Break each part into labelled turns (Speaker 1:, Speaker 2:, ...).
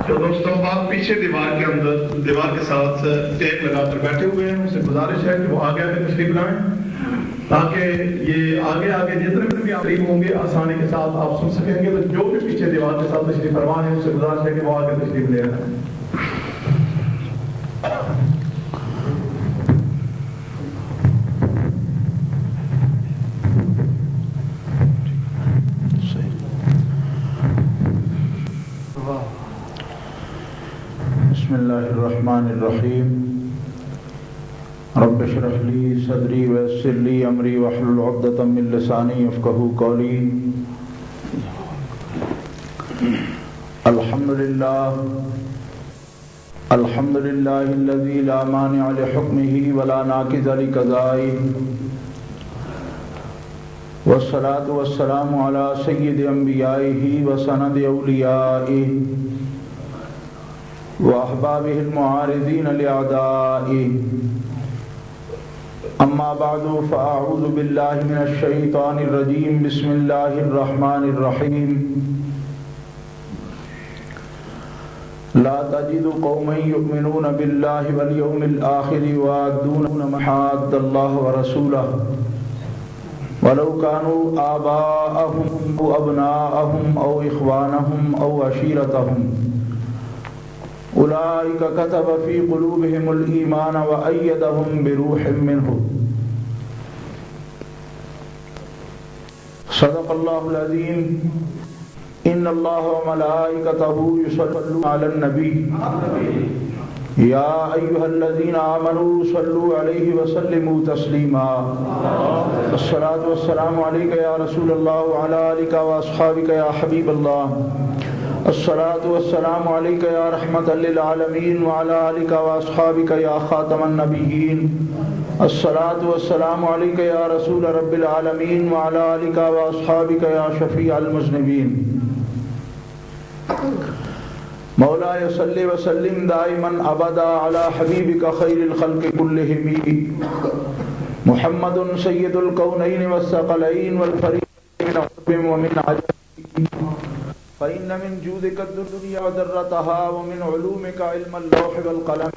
Speaker 1: تو دوستوں آپ پیچھے دیوار کے اندر دیوار کے ساتھ ٹیپ لگا کر بیٹھے ہوئے ہیں، ان سے گزارش ہے کہ وہ آگے آگے تشریف لائیں تاکہ یہ آگے آگے جتنے بھی قریب ہوں گے آسانی کے ساتھ آپ سن سکیں گے۔ تو جو بھی پیچھے دیوار کے ساتھ تشریف فرما ہے ان سے گزارش ہے کہ وہ آگے تشریف لے آئیں۔
Speaker 2: بسم اللہ الرحمن الرحیم رب اشرح لی صدری ویسر لی امری واحلل عقدۃ من لسانی یفقہوا قولی۔ الحمد للہ الذی لا مانع لحکمہ ولا ناقض لقضائہ، والصلاة والسلام علی سید انبیائہ وسند اولیائہ وأحبابه المعارضين لأعدائه، أما بعد فأعوذ بالله من الشيطان الرجيم، بسم الله الرحمن الرحيم۔ لا تجد قوما يؤمنون بالله واليوم الآخر يوادون من حاد الله ورسوله ولو كانوا آباءهم أو أبناءهم أو إخوانهم أو عشيرتهم اولئک کتب فی قلوبہم الایمان وأیدہم بروح منہ۔ صدق اللہ العظیم۔ ان اللہ وملائکتہ یصلون علی النبی یا ایہا الذین آمنوا صلوا علیہ وسلموا تسلیما۔ الصلاۃ والسلام علیک یا رسول اللہ وعلی آلک واصحابک یا حبیب اللہ۔ الصلاۃ والسلام علیک یا رحمۃ للعالمین وعلی آلک واصحابک یا خاتم النبیین۔ الصلاۃ والسلام علیک یا رسول رب العالمین وعلی آلک واصحابک یا شفیع المذنبین۔ مولاي صل وسلم دائما ابدا على حبيبك خير الخلق كلهم محمد سيد الكونين والثقلين والفريقين من عرب ومن عجم، فإن من جودك الدنيا وذرتها ومن علومك علم اللوح والقلم،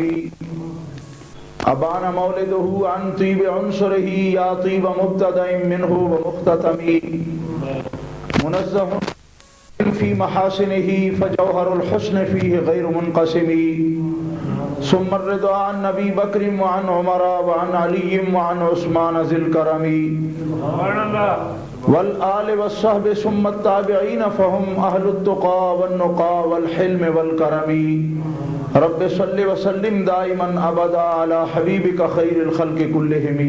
Speaker 2: أبان مولده عن طيب عنصره يا طيب مبتدأ منه ومختتم، منزه في محاسنه فجوهر الحسن فيه غير منقسم، ثم الرضا عن نبي بكر وعن عمر وعن علي وعن عثمان ذي الكرم والآل والصحب ثم التابعين فهم أهل التقى والنقى والحلم والكرم۔ رب صل وسلم دائما أبدا على حبيبك خير الخلق كلهم۔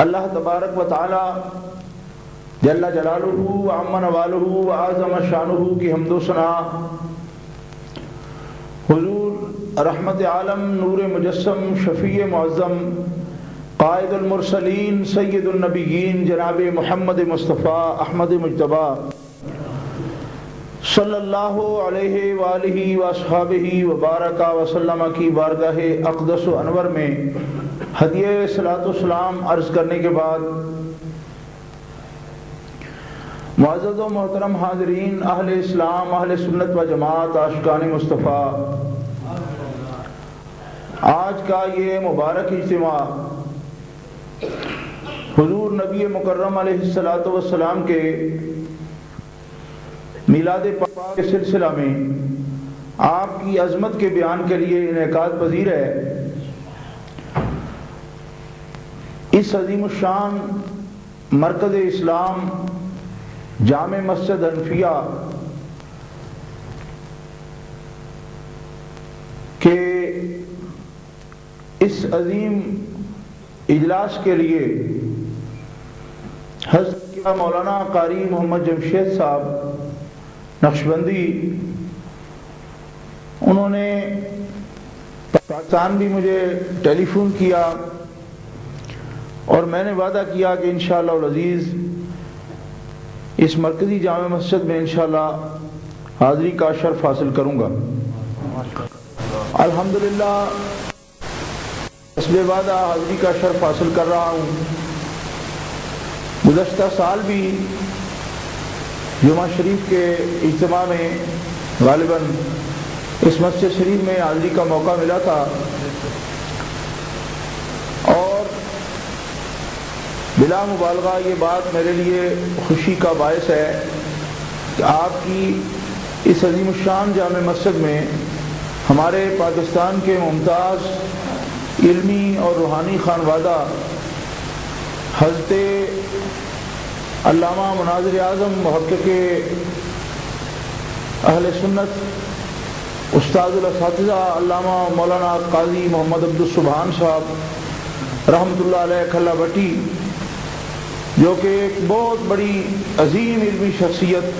Speaker 2: اللہ تبارک و تعالی جل جلالہ وعم نوالہ وعظم شانہ کی حمد و ثنا حضور رحمت عالم نور مجسم شفیع معظم قائد المرسلین سید النبیین جناب محمد مصطفیٰ احمد مجتبی صلی اللہ علیہ وآلہ واصحابہ وبارک وسلم کی بارگاہ اقدس و انور میں ہدیہ صلاۃ و سلام عرض کرنے کے بعد، معزز و محترم حاضرین، اہل اسلام، اہل سنت و جماعت، عاشقان مصطفیٰ، آج کا یہ مبارک اجتماع حضور نبی مکرم علیہ السلام کے میلاد پاک کے سلسلہ میں آپ کی عظمت کے بیان کے لیے انعقاد پذیر ہے۔ اس عظیم الشان مرکز اسلام جامع مسجد حنفیہ کے اس عظیم اجلاس کے لیے حضرت مولانا قاری محمد جمشید صاحب نقشبندی، انہوں نے پاکستان بھی مجھے ٹیلی فون کیا اور میں نے وعدہ کیا کہ انشاءاللہ العزیز اس مرکزی جامع مسجد میں انشاءاللہ حاضری کا شرف حاصل کروں گا۔ الحمدللہ حسب وعدہ حاضری کا شرف حاصل کر رہا ہوں۔ گزشتہ سال بھی جمعہ شریف کے اجتماع میں غالباً اس مسجد شریف میں حاضری کا موقع ملا تھا، اور بلا مبالغہ یہ بات میرے لیے خوشی کا باعث ہے کہ آپ کی اس عظیم الشان جامع مسجد میں ہمارے پاکستان کے ممتاز علمی اور روحانی خانوادہ حضرت علامہ مناظر اعظم محقق اہل سنت استاد الاساتذہ علامہ مولانا قاضی محمد عبدالسبحان صاحب رحمۃ اللہ علیہ کھلا بٹی، جو کہ ایک بہت بڑی عظیم علمی شخصیت،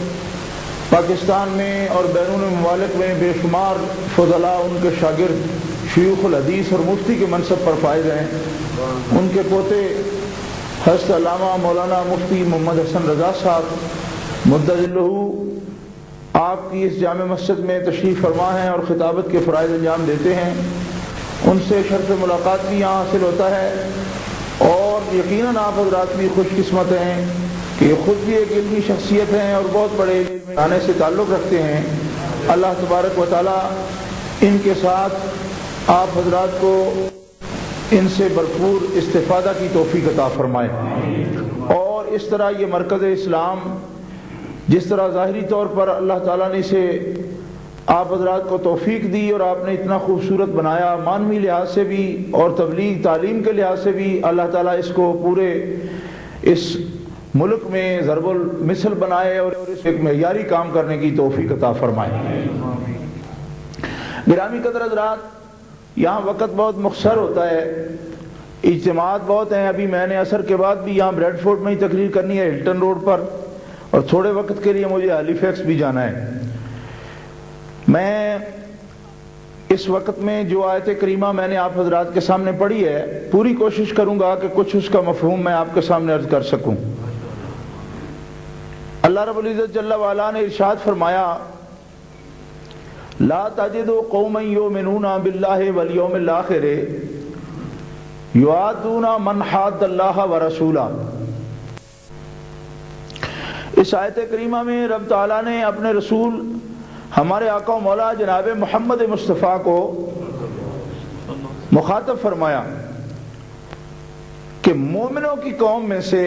Speaker 2: پاکستان میں اور بیرون ممالک میں بے شمار فضلاء ان کے شاگرد شیوخ الحدیث اور مفتی کے منصب پر فائز ہیں۔ ان کے پوتے حضرت علامہ مولانا مفتی محمد حسن رضا صاحب مدظلہ آپ کی اس جامع مسجد میں تشریف فرما ہیں اور خطابت کے فرائض انجام دیتے ہیں۔ ان سے شرف ملاقات بھی یہاں حاصل ہوتا ہے، اور یقیناً آپ حضرات بھی خوش قسمت ہیں کہ خود بھی ایک علمی شخصیت ہیں اور بہت بڑے علمی خانے سے تعلق رکھتے ہیں۔ اللہ تبارک و تعالیٰ ان کے ساتھ آپ حضرات کو ان سے بھرپور استفادہ کی توفیق عطا فرمائے، اور اس طرح یہ مرکز اسلام جس طرح ظاہری طور پر اللہ تعالیٰ نے اسے آپ حضرات کو توفیق دی اور آپ نے اتنا خوبصورت بنایا، معنوی لحاظ سے بھی اور تبلیغ تعلیم کے لحاظ سے بھی اللہ تعالیٰ اس کو پورے اس ملک میں ضرب المثل بنائے اور اس ایک معیاری کام کرنے کی توفیق عطا فرمائے۔ گرامی قدر حضرات، یہاں وقت بہت مختصر ہوتا ہے، اجتماعات بہت ہیں۔ ابھی میں نے عصر کے بعد بھی یہاں بریڈ فورٹ میں ہی تقریر کرنی ہے، ہلٹن روڈ پر، اور تھوڑے وقت کے لیے مجھے ہیلی فیکس بھی جانا ہے۔ میں اس وقت میں جو آیت کریمہ میں نے آپ حضرات کے سامنے پڑھی ہے، پوری کوشش کروں گا کہ کچھ اس کا مفہوم میں آپ کے سامنے عرض کر سکوں۔ اللہ رب العزت جل وعلا نے ارشاد فرمایا، لا تجد قوما یؤمنون باللہ والیوم الآخر یوادون من حاد اللہ ورسولہ۔ اس آیت کریمہ میں رب تعالیٰ نے اپنے رسول ہمارے آقا و مولا جناب محمد مصطفیٰ کو مخاطب فرمایا کہ مومنوں کی قوم میں سے،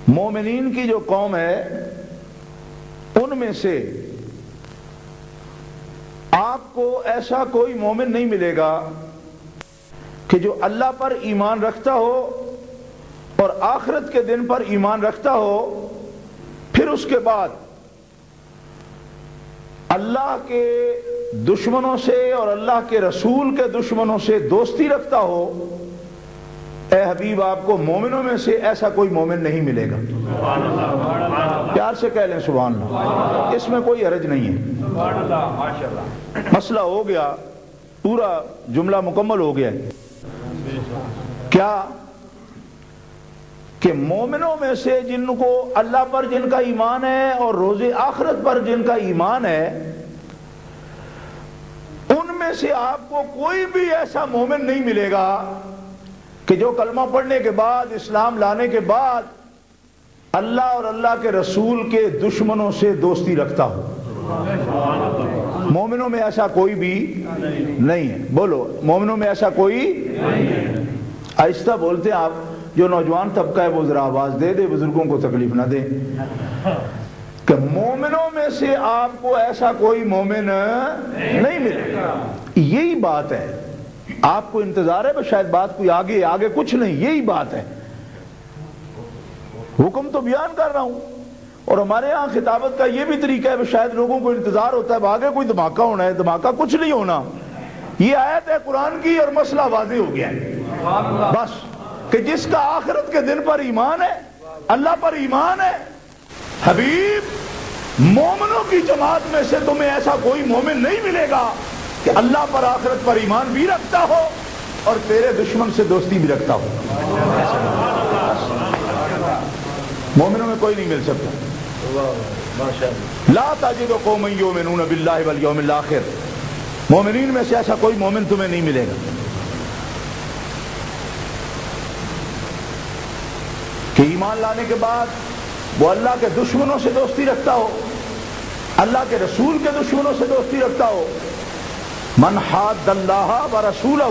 Speaker 2: مومنین کی جو قوم ہے ان میں سے آپ کو ایسا کوئی مومن نہیں ملے گا کہ جو اللہ پر ایمان رکھتا ہو اور آخرت کے دن پر ایمان رکھتا ہو، پھر اس کے بعد اللہ کے دشمنوں سے اور اللہ کے رسول کے دشمنوں سے دوستی رکھتا ہو۔ اے حبیب، آپ کو مومنوں میں سے ایسا کوئی مومن نہیں ملے گا۔ پیار سے کہہ لیں سبحان اللہ، اس میں کوئی حرج نہیں ہے۔ مسئلہ ہو گیا، پورا جملہ مکمل ہو گیا۔ کیا کہ مومنوں میں سے جن کو اللہ پر جن کا ایمان ہے اور روز آخرت پر جن کا ایمان ہے، ان میں سے آپ کو کوئی بھی ایسا مومن نہیں ملے گا کہ جو کلمہ پڑھنے کے بعد، اسلام لانے کے بعد اللہ اور اللہ کے رسول کے دشمنوں سے دوستی رکھتا ہو۔ مومنوں میں ایسا کوئی بھی نہیں ہے۔ بولو، مومنوں میں ایسا کوئی آہستہ بولتے ہیں آپ، جو نوجوان طبقہ ہے وہ ذرا آواز دے دے، بزرگوں کو تکلیف نہ دے، کہ مومنوں میں سے آپ کو ایسا کوئی مومن نہیں ملے گا۔ یہی بات ہے، آپ کو انتظار ہے شاید بات کوئی آگے کچھ نہیں، یہی بات ہے۔ حکم تو بیان کر رہا ہوں، اور ہمارے ہاں خطابت کا یہ بھی طریقہ ہے، شاید لوگوں کو انتظار ہوتا ہے آگے کوئی دھماکہ ہونا ہے، دھماکہ کچھ نہیں ہونا۔ یہ آیت ہے قرآن کی اور مسئلہ واضح ہو گیا ہے۔ بس کہ جس کا آخرت کے دن پر ایمان ہے، اللہ پر ایمان ہے، حبیب مومنوں کی جماعت میں سے تمہیں ایسا کوئی مومن نہیں ملے گا کہ اللہ پر آخرت پر ایمان بھی رکھتا ہو اور تیرے دشمن سے دوستی بھی رکھتا ہو۔ مومنوں میں کوئی نہیں مل سکتا۔ لا تجد قوما یؤمنون باللہ والیوم الآخر، مومنین میں سے ایسا کوئی مومن تمہیں نہیں ملے گا کہ ایمان لانے کے بعد وہ اللہ کے دشمنوں سے دوستی رکھتا ہو، اللہ کے رسول کے دشمنوں سے دوستی رکھتا ہو. من حاد اللہ ورسولہ،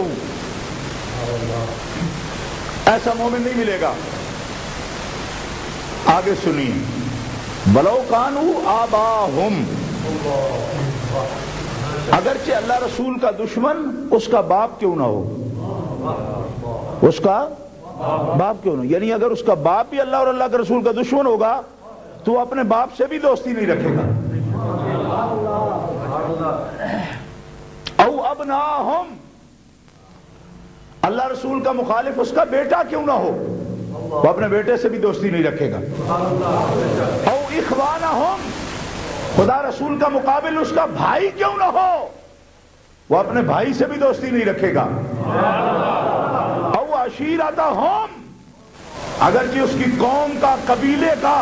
Speaker 2: ایسا مومن نہیں ملے گا. آگے سنیے، ولو کانوا آباہم، اگرچہ اللہ رسول کا دشمن اس کا باپ کیوں نہ ہو، اس کا باپ کیوں نہ ہو، یعنی اگر اس کا باپ بھی اللہ اور اللہ کے رسول کا دشمن ہوگا تو وہ اپنے باپ سے بھی دوستی نہیں رکھے گا. او ابناہم، اللہ رسول کا مخالف اس کا بیٹا کیوں نہ ہو، وہ اپنے بیٹے سے بھی دوستی نہیں رکھے گا. او اخوانہم، خدا رسول کا مقابل اس کا بھائی کیوں نہ ہو، وہ اپنے بھائی سے بھی دوستی نہیں رکھے گا. او عشیرتہم، اگرچہ اس کی قوم کا، قبیلے کا،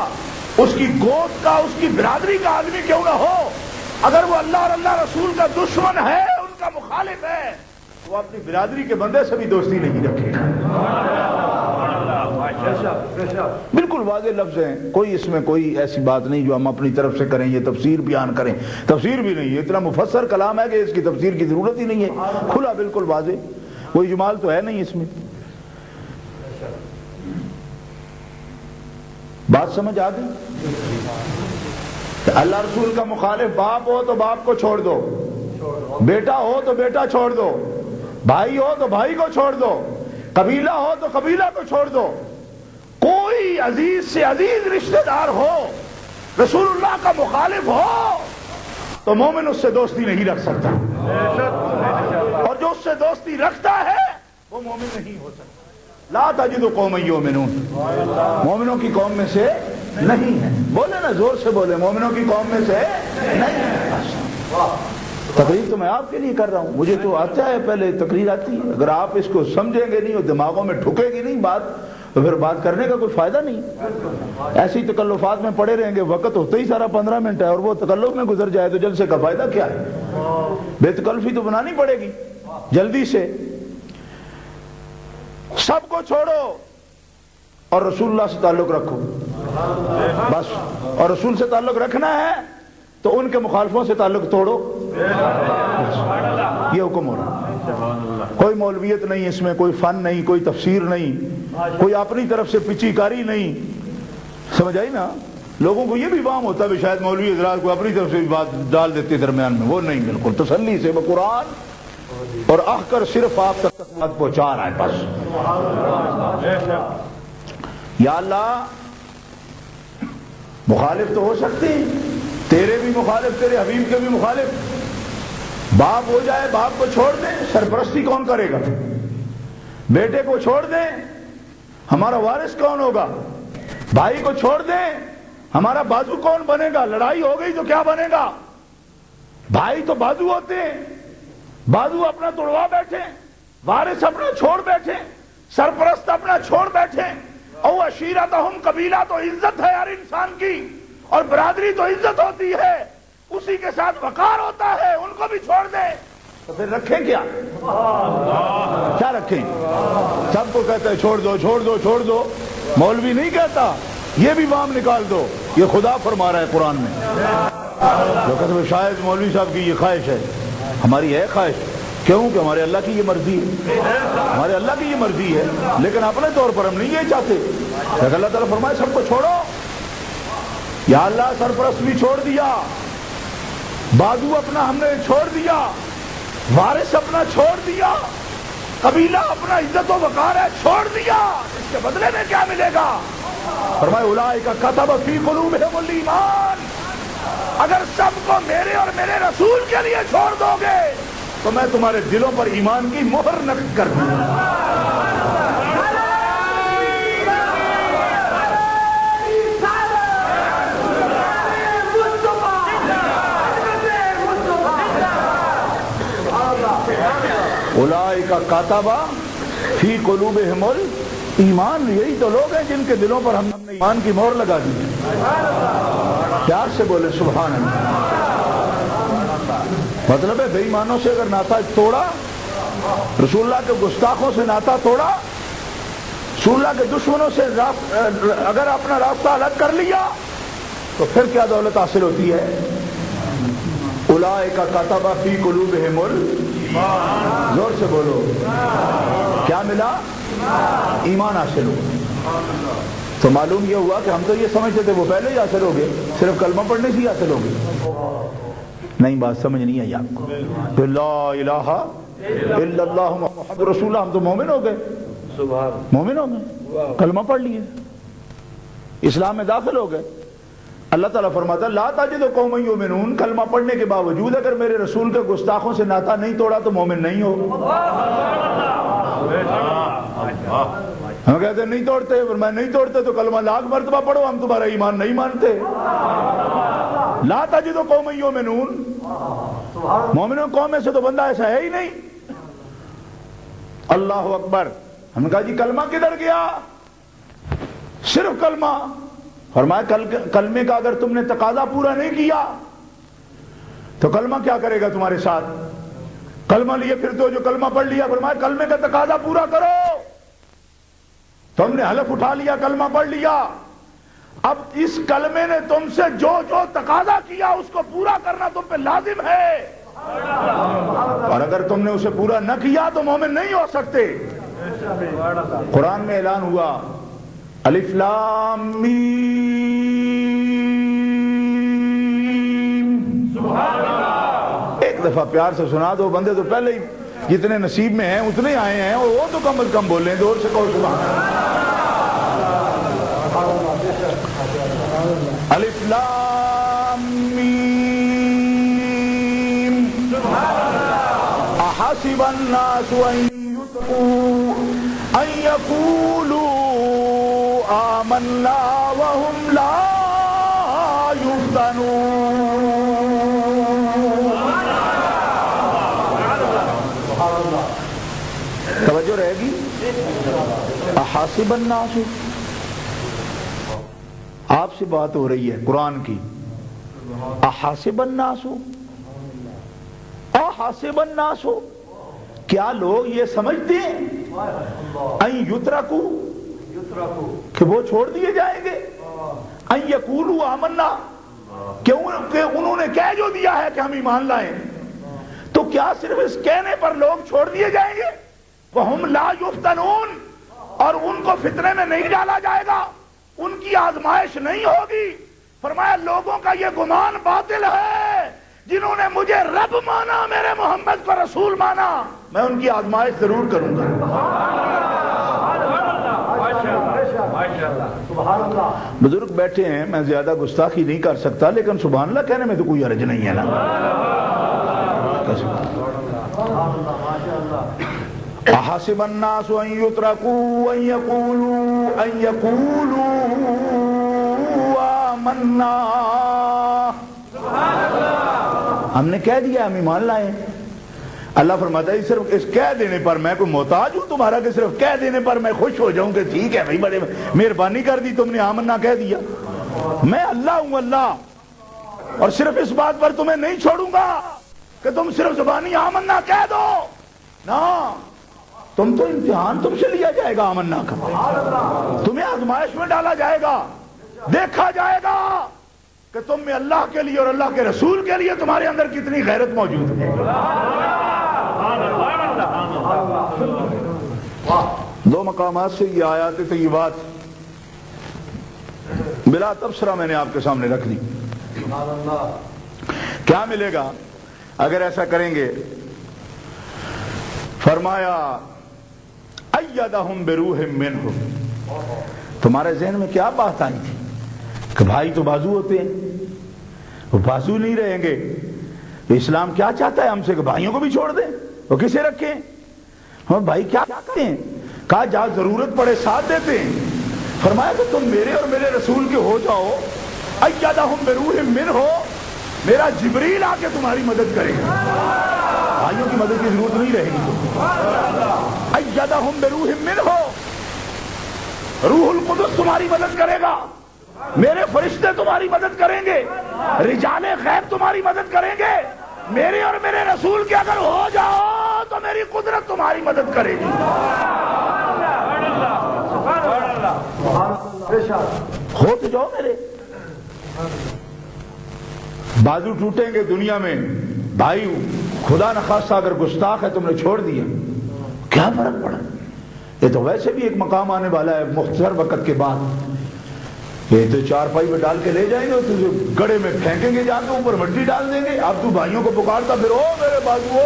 Speaker 2: اس کی گوت کا، اس کی برادری کا آدمی کیوں نہ ہو، اگر وہ اللہ اور اللہ رسول کا دشمن ہے، ان کا مخالف ہے، وہ اپنی برادری کے بندے سے بھی دوستی نہیں رکھے گا. بالکل واضح لفظ ہیں، کوئی اس میں کوئی ایسی بات نہیں جو ہم اپنی طرف سے کریں، یہ تفسیر بیان کریں. تفسیر بھی نہیں ہے، اتنا مفسر کلام ہے کہ اس کی تفسیر کی ضرورت ہی نہیں ہے، کھلا بالکل واضح، کوئی اجمال تو ہے نہیں اس میں. بات سمجھ آ گئی؟ اللہ رسول کا مخالف باپ ہو تو باپ کو چھوڑ دو، بیٹا ہو تو بیٹا چھوڑ دو، بھائی ہو تو بھائی کو چھوڑ دو، قبیلہ ہو تو قبیلہ کو چھوڑ دو. کوئی عزیز سے عزیز رشتہ دار ہو، رسول اللہ کا مخالف ہو تو مومن اس سے دوستی نہیں رکھ سکتا، اور جو اس سے دوستی رکھتا ہے وہ مومن نہیں ہو سکتا. لا تجد قوما یؤمنون، مومنوں کی قوم میں سے نہیں ہے. بولے نا، زور سے بولے، مومنوں کی قوم میں سے نہیں ہے. تقریر تو میں آپ کے لیے کر رہا ہوں، مجھے تو آتا ہے، پہلے تقریر آتی ہے. اگر آپ اس کو سمجھیں گے نہیں اور دماغوں میں ٹھکے گی نہیں بات، تو پھر بات کرنے کا کوئی فائدہ نہیں. ایسی تکلفات میں پڑے رہیں گے، وقت ہوتا ہی سارا 15 منٹ ہے، اور وہ تکلف میں گزر جائے تو جلسے کا فائدہ کیا ہے؟ بے تکلفی تو بنانی پڑے گی جلدی سے. سب کو چھوڑو اور رسول اللہ سے تعلق رکھو بس. اور رسول سے تعلق رکھنا ہے تو ان کے مخالفوں سے تعلق توڑو، یہ حکم ہو رہا. کوئی مولویت نہیں اس میں، کوئی فن نہیں، کوئی تفسیر نہیں، کوئی اپنی طرف سے پچی کاری نہیں. سمجھ آئی نا؟ لوگوں کو یہ بھی وہم ہوتا ہے شاید مولوی حضرات کو اپنی طرف سے بات ڈال دیتے درمیان میں، وہ نہیں، بالکل تسلی سے وہ قرآن اور آہ کر صرف آپ تک بات پہنچا رہا ہے بس. یا اللہ، مخالف تو ہو سکتے ہیں، تیرے بھی مخالف، تیرے حبیب کے بھی مخالف. باپ ہو جائے، باپ کو چھوڑ دیں، سرپرستی کون کرے گا؟ بیٹے کو چھوڑ دیں، ہمارا وارث کون ہوگا؟ بھائی کو چھوڑ دیں، ہمارا بازو کون بنے گا؟ لڑائی ہو گئی تو کیا بنے گا؟ بھائی تو بازو ہوتے ہیں، بازو اپنا توڑوا بیٹھے، وارث اپنا چھوڑ بیٹھے، سرپرست اپنا چھوڑ بیٹھے. او عشیرتہم، قبیلہ تو عزت ہے ہر انسان کی، اور برادری تو عزت ہوتی ہے، اسی کے ساتھ وقار ہوتا ہے، ان کو بھی چھوڑ دے تو پھر رکھیں کیا؟ کیا رکھیں؟ سب کو کہتا ہے چھوڑ دو چھوڑ دو چھوڑ دو، مولوی نہیں کہتا. یہ بھی وام نکال دو، یہ خدا فرما رہا ہے قرآن میں. جو کہتے ہیں شاید مولوی صاحب کی یہ خواہش ہے، ہماری ہے خواہش، کیوں کہ ہمارے اللہ کی یہ مرضی ہے، ہمارے اللہ کی یہ مرضی ہے، لیکن اپنے طور پر ہم نہیں یہ چاہتے. لیکن اللہ تعالیٰ فرمائے سب کو چھوڑو. یا اللہ، سرپرست بھی چھوڑ دیا، بازو اپنا ہم نے چھوڑ دیا، وارث اپنا چھوڑ دیا، قبیلہ اپنا عزت و وقار ہے چھوڑ دیا، اس کے بدلے میں کیا ملے گا؟ فرمائے اولئک کتب فی قلوبہم الایمان. اگر سب کو میرے اور میرے رسول کے لیے چھوڑ دو گے تو میں تمہارے دلوں پر ایمان کی مہر نقش کر دوں گا. اولئک کتب فی قلوبہم الایمان، یہی تو لوگ ہیں جن کے دلوں پر ہم نے ایمان کی مہر لگا دی. پیار سے بولے سبحان اللہ. مطلب ہے بے ایمانوں سے اگر ناتا توڑا، رسول اللہ کے گستاخوں سے ناتا توڑا، رسول اللہ کے دشمنوں سے اگر اپنا رابطہ الگ کر لیا تو پھر کیا دولت حاصل ہوتی ہے؟ اولئک کتب فی قلوبہم الایمان، زور سے بولو، کیا ملا؟ ایمان حاصل ہوا۔ تو معلوم یہ ہوا کہ ہم تو یہ سمجھتے تھے وہ پہلے ہی حاصل ہو گئے، صرف کلمہ پڑھنے سے ہی حاصل ہو گئے۔ نہیں، بات سمجھ نہیں آئی آپ کو؟ لا الہ الا اللہ محمد رسول اللہ، ہم تو مومن ہو گئے، مومن ہو گئے، کلمہ پڑھ لیے، اسلام میں داخل ہو گئے۔ اللہ تعالیٰ فرماتا ہے لا تجد قوما یؤمنون، کلمہ پڑھنے کے باوجود اگر میرے رسول کے گستاخوں سے ناطہ نہیں توڑا تو مومن نہیں ہو۔ ہم کہتے ہیں نہیں توڑتے، میں نہیں توڑتے تو کلمہ لاکھ مرتبہ پڑھو، ہم تمہارا ایمان نہیں مانتے۔ لا تجد قوما یؤمنون، مومنوں قوم میں سے تو بندہ ایسا ہے ہی نہیں۔ اللہ اکبر۔ ہم نے کہا جی کلمہ کدھر گیا؟ صرف کلمہ۔ فرمایا کلمے کا اگر تم نے تقاضا پورا نہیں کیا تو کلمہ کیا کرے گا تمہارے ساتھ؟ کلمہ لیے پھر تو جو کلمہ پڑھ لیا، فرمایا کلمے کا تقاضا پورا کرو۔ تم نے حلف اٹھا لیا، کلمہ پڑھ لیا، اب اس کلمے نے تم سے جو جو تقاضا کیا اس کو پورا کرنا تم پہ لازم ہے، اور اگر تم نے اسے پورا نہ کیا تو مومن نہیں ہو سکتے۔ قرآن میں اعلان ہوا الف لام میم، ایک دفعہ پیار سے سنا دو، بندے تو پہلے ہی جتنے نصیب میں ہیں اتنے آئے ہیں، وہ تو کم از کم بولیں، زور سے کہو سبحان اللہ۔ الف لام میم، احسب الناس ان یترکوا ان یقولوا آمنا وهم لا یفتنون۔ توجہ رہے گی؟ احاسب الناس، آپ سے بات ہو رہی ہے قرآن کی۔ احاسب الناس، احاسب الناس، کیا لوگ یہ سمجھتے ہیں ان یترکوا، کہ وہ چھوڑ دیے جائیں گے؟ ان یقولوا آمنا، کہ انہوں نے کہہ جو دیا ہے کہ ہم ایمان لائیں، تو کیا صرف اس کہنے پر لوگ چھوڑ دیے جائیں گے؟ وَهُمْ لَا يُفْتَنُونَ، اور ان کو فتنے میں نہیں ڈالا جائے گا، ان کی آزمائش نہیں ہوگی۔ فرمایا لوگوں کا یہ گمان باطل ہے، جنہوں نے مجھے رب مانا، میرے محمد کو رسول مانا، میں ان کی آزمائش ضرور کروں گا۔ بزرگ بیٹھے ہیں، میں زیادہ گستاخی نہیں کر سکتا، لیکن سبحان اللہ کہنے میں تو کوئی حرج نہیں ہے نا۔ احسب الناس ان یترکوا ان یقولوا آمنا، ہم نے کہہ دیا ہم ایمان لائے۔ اللہ فرماتا ہے صرف اس کہہ دینے پر میں کوئی محتاج ہوں تمہارا کہ صرف کہہ دینے پر میں خوش ہو جاؤں کہ ٹھیک ہے بھائی، بڑے مہربانی کر دی، تم نے آمنا کہہ دیا۔ میں اللہ ہوں اللہ، اور صرف اس بات پر تمہیں نہیں چھوڑوں گا کہ تم صرف زبانی آمنا کہہ دو، نا، تم تو امتحان تم سے لیا جائے گا آمنا کا، تمہیں آزمائش میں ڈالا جائے گا، دیکھا جائے گا کہ تم میں اللہ کے لیے اور اللہ کے رسول کے لیے تمہارے اندر کتنی غیرت موجود ہے۔ دو مقامات سے یہ آیات طیبات بلا تبصرہ میں نے آپ کے سامنے رکھ دی۔ کیا ملے گا اگر ایسا کریں گے؟ فرمایا ایدہم بروح منہ، تمہارے ذہن میں کیا بات آئی تھی کہ بھائی تو بازو ہوتے ہیں، وہ بازو نہیں رہیں گے، تو اسلام کیا چاہتا ہے ہم سے کہ بھائیوں کو بھی چھوڑ دیں، وہ کسے رکھیں؟ ہم بھائی کیا کرتے ہیں؟ کہا جہاں ضرورت پڑے ساتھ دیتے ہیں۔ فرمایا کہ تم میرے اور میرے رسول کے ہو جاؤ، ایدہم بروح منہ، میرا جبریل آ کے تمہاری مدد کرے گا، بھائیوں کی مدد کی ضرورت نہیں رہے گی۔ ایدہم بروح منہ، روح القدس تمہاری مدد کرے گا، میرے فرشتے تمہاری مدد کریں گے، رجال غیب تمہاری مدد کریں گے، میرے اور میرے رسول کے اگر ہو جاؤ تو میری قدرت تمہاری مدد کرے گی۔ ہو تو جاؤ میرے، بازو ٹوٹیں گے دنیا میں، بھائی خدا نخواستہ اگر گستاخ ہے تم نے چھوڑ دیا کیا فرق پڑا؟ یہ تو ویسے بھی ایک مقام آنے والا ہے مختصر وقت کے بعد، یہ تو چارپائی میں ڈال کے لے جائیں گے، تجھے گڑے میں پھینکیں گے، جا کے اوپر مٹی ڈال دیں گے۔ اب تو بھائیوں کو پکارتا پھر او میرے بازو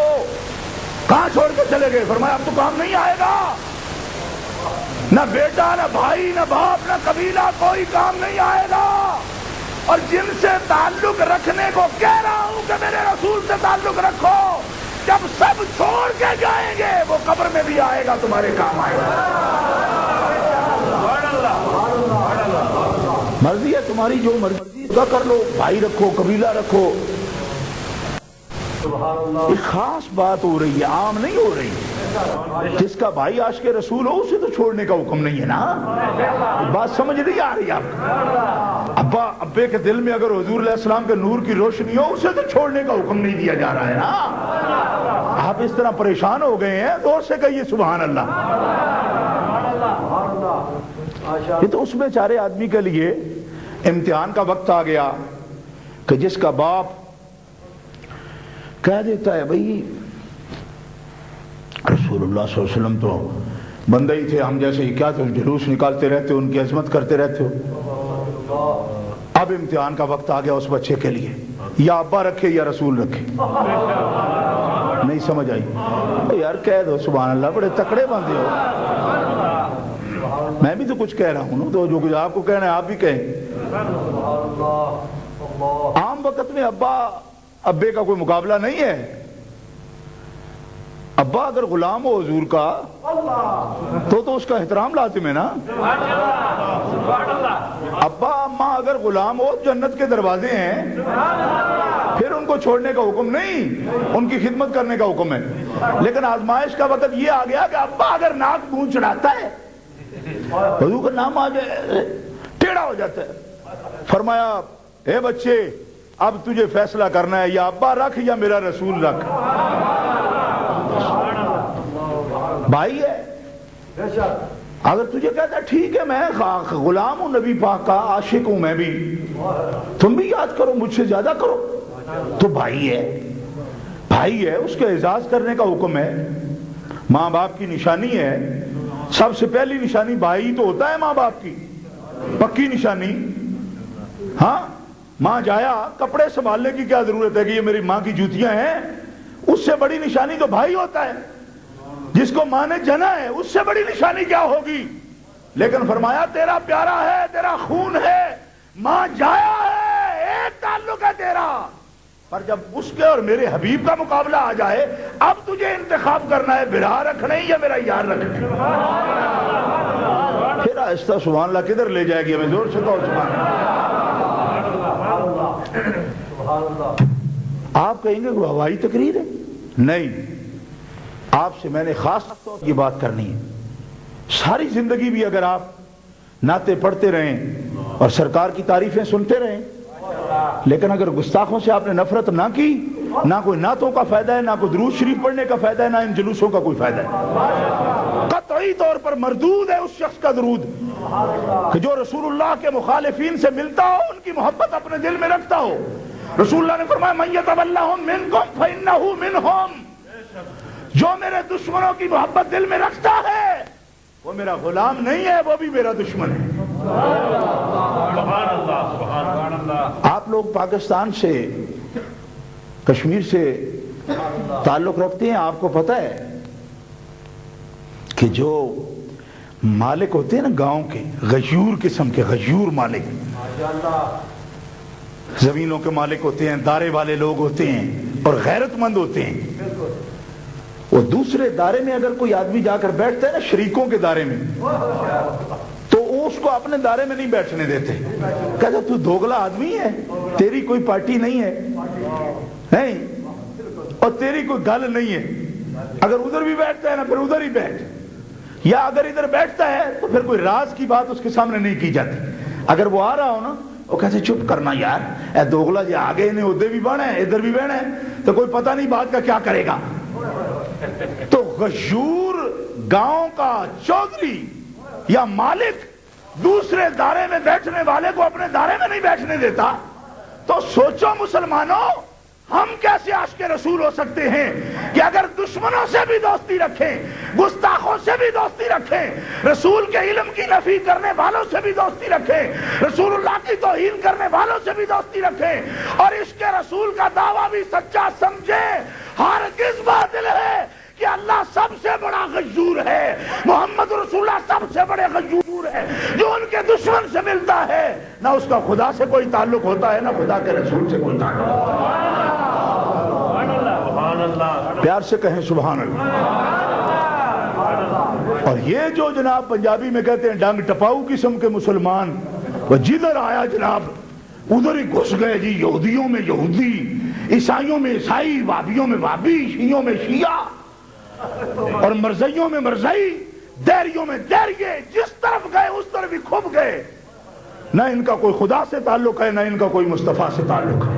Speaker 2: کہاں چھوڑ کے چلے گئے؟ فرمایا اب تو کام نہیں آئے گا، نہ بیٹا نہ بھائی نہ باپ نہ قبیلہ، کوئی کام نہیں آئے گا۔ اور جن سے تعلق رکھنے کو کہہ رہا ہوں کہ میرے رسول سے تعلق رکھو، جب سب چھوڑ کے جائیں گے وہ قبر میں بھی آئے گا، تمہارے کام آئے گا۔ مرضی ہے تمہاری، جو مرضی کا کر لو، بھائی رکھو قبیلہ رکھو۔ ایک خاص بات ہو رہی ہے، عام نہیں ہو رہی۔ جس کا بھائی عاشق رسول ہو اسے تو چھوڑنے کا حکم نہیں ہے نا، بات سمجھ نہیں آ رہی آپ کو؟ ابے کے دل میں اگر حضور علیہ السلام کے نور کی روشنی ہو اسے تو چھوڑنے کا حکم نہیں دیا جا رہا ہے نا۔ آپ اس طرح پریشان ہو گئے ہیں، دور سے کہیے سبحان اللہ۔ یہ تو اس بیچارے آدمی کے لیے امتحان کا وقت آ گیا کہ جس کا باپ کہہ دیتا ہے بھئی رسول اللہ صلی اللہ علیہ وسلم تو بندہ ہی تھے، ہم جیسے ہی، کیا تم جلوس نکالتے رہتے ہو، ان کی عظمت کرتے رہتے ہو۔ اب امتحان کا وقت آ گیا اس بچے کے لیے، یا ابا رکھے یا رسول رکھے۔ نہیں سمجھ آئی؟ یار کہہ دو سبحان اللہ، بڑے تکڑے بندے ہو۔ میں بھی تو کچھ کہہ رہا ہوں نا، تو جو کچھ آپ کو کہنا ہے آپ بھی کہیں۔ عام وقت میں ابے کا کوئی مقابلہ نہیں ہے۔ ابا اگر غلام ہو حضور کا تو اس کا احترام لازم ہے نا۔ ابا اماں اگر غلام ہو جنت کے دروازے ہیں، پھر ان کو چھوڑنے کا حکم نہیں، ان کی خدمت کرنے کا حکم ہے۔ لیکن آزمائش کا وقت یہ آ گیا کہ ابا اگر ناک منہ چڑھاتا ہے، حضور کا نام آ جائے ٹیڑھا ہو جاتا ہے۔ فرمایا اے بچے اب تجھے فیصلہ کرنا ہے، یا ابا رکھ یا میرا رسول رکھ۔ بھائی ہے، اگر تجھے کہتا ہے ٹھیک ہے میں غلام ہوں نبی پاک کا، عاشق ہوں میں بھی، تم بھی یاد کرو مجھ سے زیادہ کرو، تو بھائی ہے، اس کے اعزاز کرنے کا حکم ہے۔ ماں باپ کی نشانی ہے، سب سے پہلی نشانی بھائی تو ہوتا ہے ماں باپ کی، پکی نشانی۔ ہاں ماں جایا، کپڑے سنبھالنے کی کیا ضرورت ہے کہ یہ میری ماں کی جوتیاں ہیں؟ اس سے بڑی نشانی تو بھائی ہوتا ہے، جس کو ماں نے جنا ہے، اس سے بڑی نشانی کیا ہوگی؟ لیکن فرمایا تیرا پیارا ہے، تیرا خون ہے، ماں جایا ہے، ایک تعلق ہے تیرا، پر جب اس کے اور میرے حبیب کا مقابلہ آ جائے، اب تجھے انتخاب کرنا ہے برا رکھنے یا میرا یار رکھنے۔ پھر آہستہ سبحان اللہ کدھر لے جائے گی ہمیں؟ زور سے کہو سبحان اللہ۔ آپ کہیں گے وہ ہوائی تقریر ہے؟ نہیں، آپ سے میں نے خاص طور پر یہ بات کرنی ہے۔ ساری زندگی بھی اگر آپ نعتیں پڑھتے رہیں اور سرکار کی تعریفیں سنتے رہیں، لیکن اگر گستاخوں سے آپ نے نفرت نہ کی، نہ کوئی نعتوں کا فائدہ ہے، نہ کوئی درود شریف پڑھنے کا فائدہ ہے، نہ ان جلوسوں کا کوئی فائدہ ہے۔ قطعی طور پر مردود ہے اس شخص کا درود کہ جو رسول اللہ کے مخالفین سے ملتا ہو، ان کی محبت اپنے دل میں رکھتا ہو۔ رسول اللہ نے فرمایا من یتولہم منکم فانہ منہم، جو میرے دشمنوں کی محبت دل میں رکھتا ہے وہ میرا غلام نہیں ہے، وہ بھی میرا دشمن ہے۔ آپ لوگ پاکستان سے، کشمیر سے تعلق رکھتے ہیں، آپ کو پتہ ہے کہ جو مالک ہوتے ہیں نا گاؤں کے، غیور قسم کے، غیور مالک، زمینوں کے مالک ہوتے ہیں، دارے والے لوگ ہوتے ہیں اور غیرت مند ہوتے ہیں، وہ دوسرے دارے میں اگر کوئی آدمی جا کر بیٹھتا ہے نا، شریکوں کے دارے میں، تو وہ اس کو اپنے دارے میں نہیں بیٹھنے دیتے۔ کہتے تو دوگلا آدمی ہے، تیری کوئی پارٹی نہیں ہے، نہیں، اور تیری کوئی گل نہیں ہے، اگر ادھر بھی بیٹھتا ہے نا پھر ادھر ہی بیٹھ، یا اگر ادھر بیٹھتا ہے تو پھر کوئی راز کی بات اس کے سامنے نہیں کی جاتی۔ اگر وہ آ رہا ہو نا، وہ کہتے چپ کرنا یار، اے دوگلا جی آگے انہیں ادھر بھی بڑھے ہیں ادھر بھی بڑھے ہیں، تو کوئی پتہ نہیں بات کا کیا کرے گا۔ تو غیور گاؤں کا چودھری یا مالک دوسرے دائرے میں بیٹھنے والے کو اپنے دائرے میں نہیں بیٹھنے دیتا، تو سوچو مسلمانوں ہم کیسے عاشق رسول ہو سکتے ہیں کہ اگر دشمنوں سے بھی دوستی رکھیں، گستاخوں سے بھی دوستی رکھیں، رسول کے علم کی نفی کرنے والوں سے بھی دوستی رکھیں، رسول اللہ کی توہین کرنے والوں سے بھی دوستی رکھیں، اور عشق رسول کا دعویٰ بھی سچا سمجھیں، ہرگز باطل ہے کہ اللہ سب سے بڑا غیور ہے، محمد رسول اللہ سب سے بڑے غیور ہے، جو ان کے دشمن سے ملتا ہے نہ اس کا خدا سے کوئی تعلق ہوتا ہے نہ خدا کے رسول سے کوئی تعلق ہوتا ہے۔ پیار سے کہیں سبحان اللہ۔ اور یہ جو جناب پنجابی میں کہتے ہیں ڈنگ ٹپاؤ قسم کے مسلمان، وہ جدھر آیا جناب ادھر ہی گھس گئے جی، یہودیوں میں یہودی، عیسائیوں میں عیسائی، وابیوں میں وابی، شیعوں میں شیعہ، اور مرزائیوں میں مرزائی، دیریوں میں دیریے، جس طرف گئے اس طرف ہی کھب گئے، نہ ان کا کوئی خدا سے تعلق ہے نہ ان کا کوئی مصطفیٰ سے تعلق ہے۔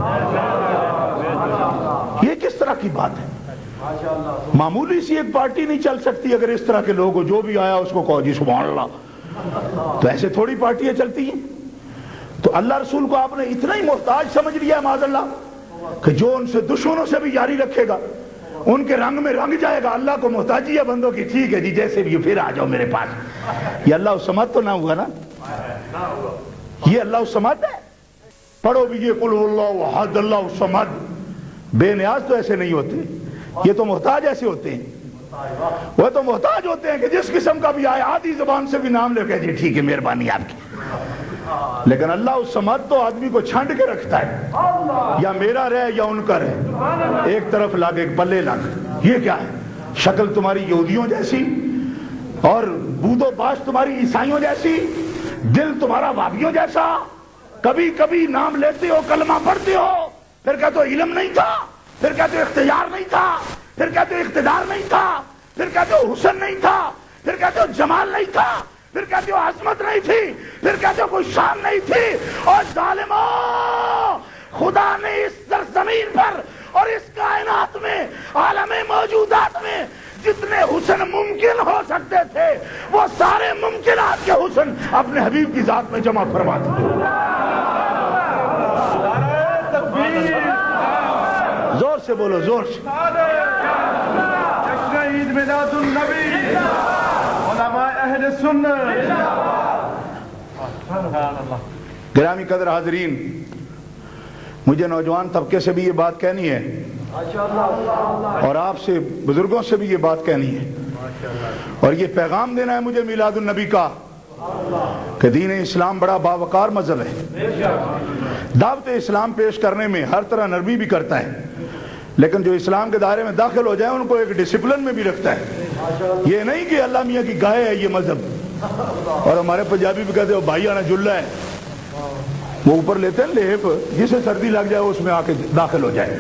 Speaker 2: یہ کس طرح کی بات ہے؟ معمولی سی ایک پارٹی نہیں چل سکتی اگر اس طرح کے لوگ ہو، جو بھی آیا اس کو کہو جی سبحان اللہ، تو ایسے تھوڑی پارٹیاں چلتی ہیں۔ تو اللہ رسول کو آپ نے اتنا ہی محتاج سمجھ لیا معاذ اللہ کہ جو ان سے دشمنوں سے بھی جاری رکھے گا، ان کے رنگ میں رنگ جائے گا، اللہ کو محتاجی ہے بندوں کی، ٹھیک ہے جی جیسے بھی پھر آ جاؤ میرے پاس۔ یہ اللہ الصمد تو نہ ہوا نا، یہ اللہ الصمد ہے۔ پڑھو بھی یہ قل اللہ احد اللہ الصمد، بے نیاز تو ایسے نہیں ہوتے، یہ تو محتاج ایسے ہوتے ہیں، وہ تو محتاج ہوتے ہیں کہ جس قسم کا بھی آئے آدھی زبان سے بھی نام لے کے جی ٹھیک ہے مہربانی آپ کی۔ لیکن اللہ الصمد تو آدمی کو چھانٹ کے رکھتا ہے، یا میرا رہے یا ان کا رہے، ایک طرف لگ ایک پلے لگ۔ یہ کیا ہے؟ شکل تمہاری یہودیوں جیسی اور بود و باش تمہاری عیسائیوں جیسی، دل تمہارا وابیوں جیسا، کبھی کبھی نام لیتے ہو کلمہ پڑھتے ہو پھر کہتے ہو علم نہیں تھا، پھر کہتے ہو اختیار نہیں تھا، پھر کہتے ہو اقتدار نہیں تھا، پھر کہتے ہو حسن نہیں تھا، پھر کہتے ہو جمال نہیں تھا، پھر کہتے ہو عظمت نہیں تھی، پھر کہتے ہو کوئی شان نہیں تھی۔ اور ظالموں، خدا نے اس سرزمین پر اور اس کائنات میں عالم موجودات میں جتنے حسن ممکن ہو سکتے تھے وہ سارے ممکنات کے حسن اپنے حبیب کی ذات میں جمع فرما دیے۔ زور سے بولو، زور سے۔
Speaker 1: عید میلاد النبی، علماء اہل سنت۔
Speaker 2: گرامی قدر حاضرین، مجھے نوجوان طبقے سے بھی یہ بات کہنی ہے اور آپ سے بزرگوں سے بھی یہ بات کہنی ہے، اور یہ پیغام دینا ہے مجھے میلاد النبی کا کہ دین اسلام بڑا باوقار مذہب ہے، دعوت اسلام پیش کرنے میں ہر طرح نرمی بھی کرتا ہے، لیکن جو اسلام کے دائرے میں داخل ہو جائیں ان کو ایک ڈسپلن میں بھی رکھتا ہے۔ یہ نہیں کہ اللہ میاں کی گائے ہے یہ مذہب، اور ہمارے پنجابی بھی کہتے ہو بھائی آنا جلہ ہے، وہ اوپر لیتے ہیں لیپ، جسے سردی لگ جائے اس میں آ کے داخل ہو جائے۔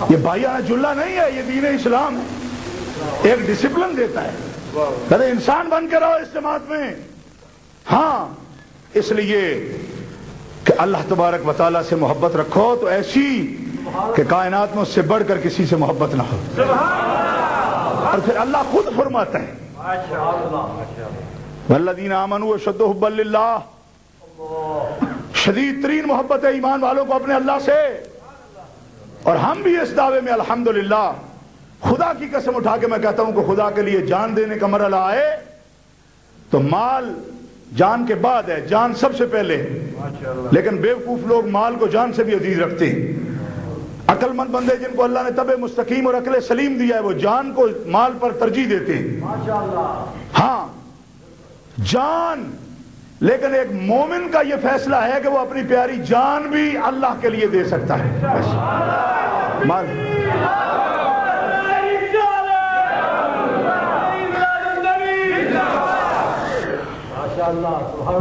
Speaker 2: یہ بھائی آنا جلہ نہیں ہے، یہ دین اسلام ہے، ایک ڈسپلن دیتا ہے، کہتے انسان بن کے رہو اس جماعت میں۔ ہاں، اس لیے کہ اللہ تبارک و تعالیٰ سے محبت رکھو تو ایسی کہ کائنات میں اس سے بڑھ کر کسی سے محبت نہ ہو، اور پھر اللہ خود فرماتا ہے والذین آمنوا اشد حبا للہ، شدید ترین محبت ہے ایمان والوں کو اپنے اللہ سے۔ اور ہم بھی اس دعوے میں الحمدللہ خدا کی قسم اٹھا کے میں کہتا ہوں کہ خدا کے لیے جان دینے کا مرحلہ آئے تو مال جان کے بعد ہے، جان سب سے پہلے، لیکن بیوقوف لوگ مال کو جان سے بھی عزیز رکھتے ہیں۔ عقل مند بندے جن کو اللہ نے طبع مستقیم اور عقل سلیم دیا ہے وہ جان کو مال پر ترجیح دیتے ہیں۔ ہاں جان، لیکن ایک مومن کا یہ فیصلہ ہے کہ وہ اپنی پیاری جان بھی اللہ کے لیے دے سکتا ہے۔ مال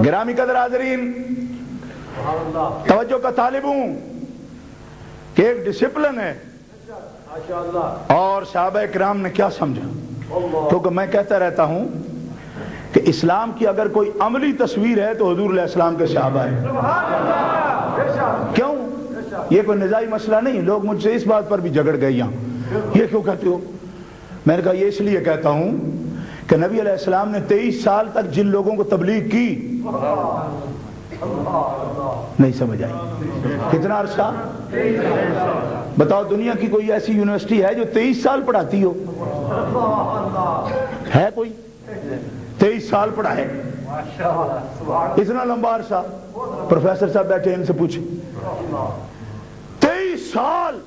Speaker 2: گرامی قدر حاضرین، توجہ کا طالب ہوں کہ ایک ڈسپلن ہے، اور صحابہ کرام نے کیا سمجھا، کیونکہ میں کہتا رہتا ہوں کہ اسلام کی اگر کوئی عملی تصویر ہے تو حضور علیہ السلام کے صحابہ ہیں۔ کیوں؟ یہ کوئی نزاعی مسئلہ نہیں، لوگ مجھ سے اس بات پر بھی جھگڑ گئے یہاں، یہ کیوں کہتے ہو؟ میں نے کہا یہ اس لیے کہتا ہوں کہ نبی علیہ السلام نے 23 سال تک جن لوگوں کو تبلیغ کی، نہیں سمجھ آئی؟ کتنا عرصہ؟ بتاؤ دنیا کی کوئی ایسی یونیورسٹی ہے جو 23 سال پڑھاتی ہو؟ ہے کوئی 23 سال پڑھا ہے؟ اتنا لمبا عرصہ؟ پروفیسر صاحب بیٹھے ان سے پوچھیں، 23 سال۔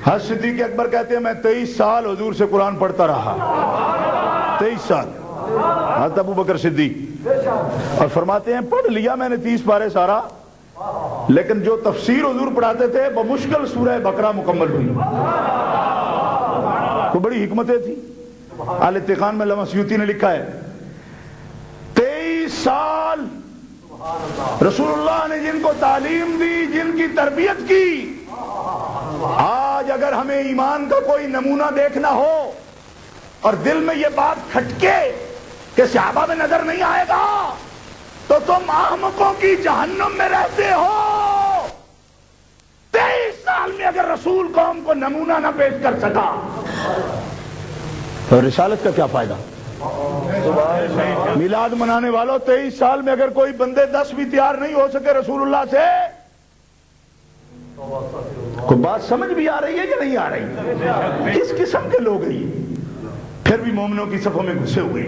Speaker 2: حضرت صدیق اکبر کہتے ہیں میں 23 سال حضور سے قرآن پڑھتا رہا، 23 سال۔ حضرت ابو بکر صدیق اور فرماتے ہیں پڑھ لیا میں نے 30 پارے سارا، لیکن جو تفسیر حضور پڑھاتے تھے بمشکل سورہ بقرہ مکمل ہوئی۔ تو بڑی حکمتیں تھی۔ الاتقان میں علامہ سیوطی نے لکھا ہے 23 سال رسول اللہ نے جن کو تعلیم دی، جن کی تربیت کی، آج اگر ہمیں ایمان کا کوئی نمونہ دیکھنا ہو اور دل میں یہ بات کھٹکے کہ صحابہ میں نظر نہیں آئے گا تو تم احمقوں کی جہنم میں رہتے ہو۔ 23 سال میں اگر رسول قوم کو نمونہ نہ پیش کر سکا تو رسالت کا کیا فائدہ؟ میلاد منانے والوں 23 سال میں اگر کوئی بندے 10 بھی تیار نہیں ہو سکے رسول اللہ سے، کوئی بات سمجھ بھی آ رہی ہے کہ نہیں آ رہی؟ کس قسم کے لوگ ہیں یہ؟ پھر بھی مومنوں کی صفوں میں گھسے ہوئے،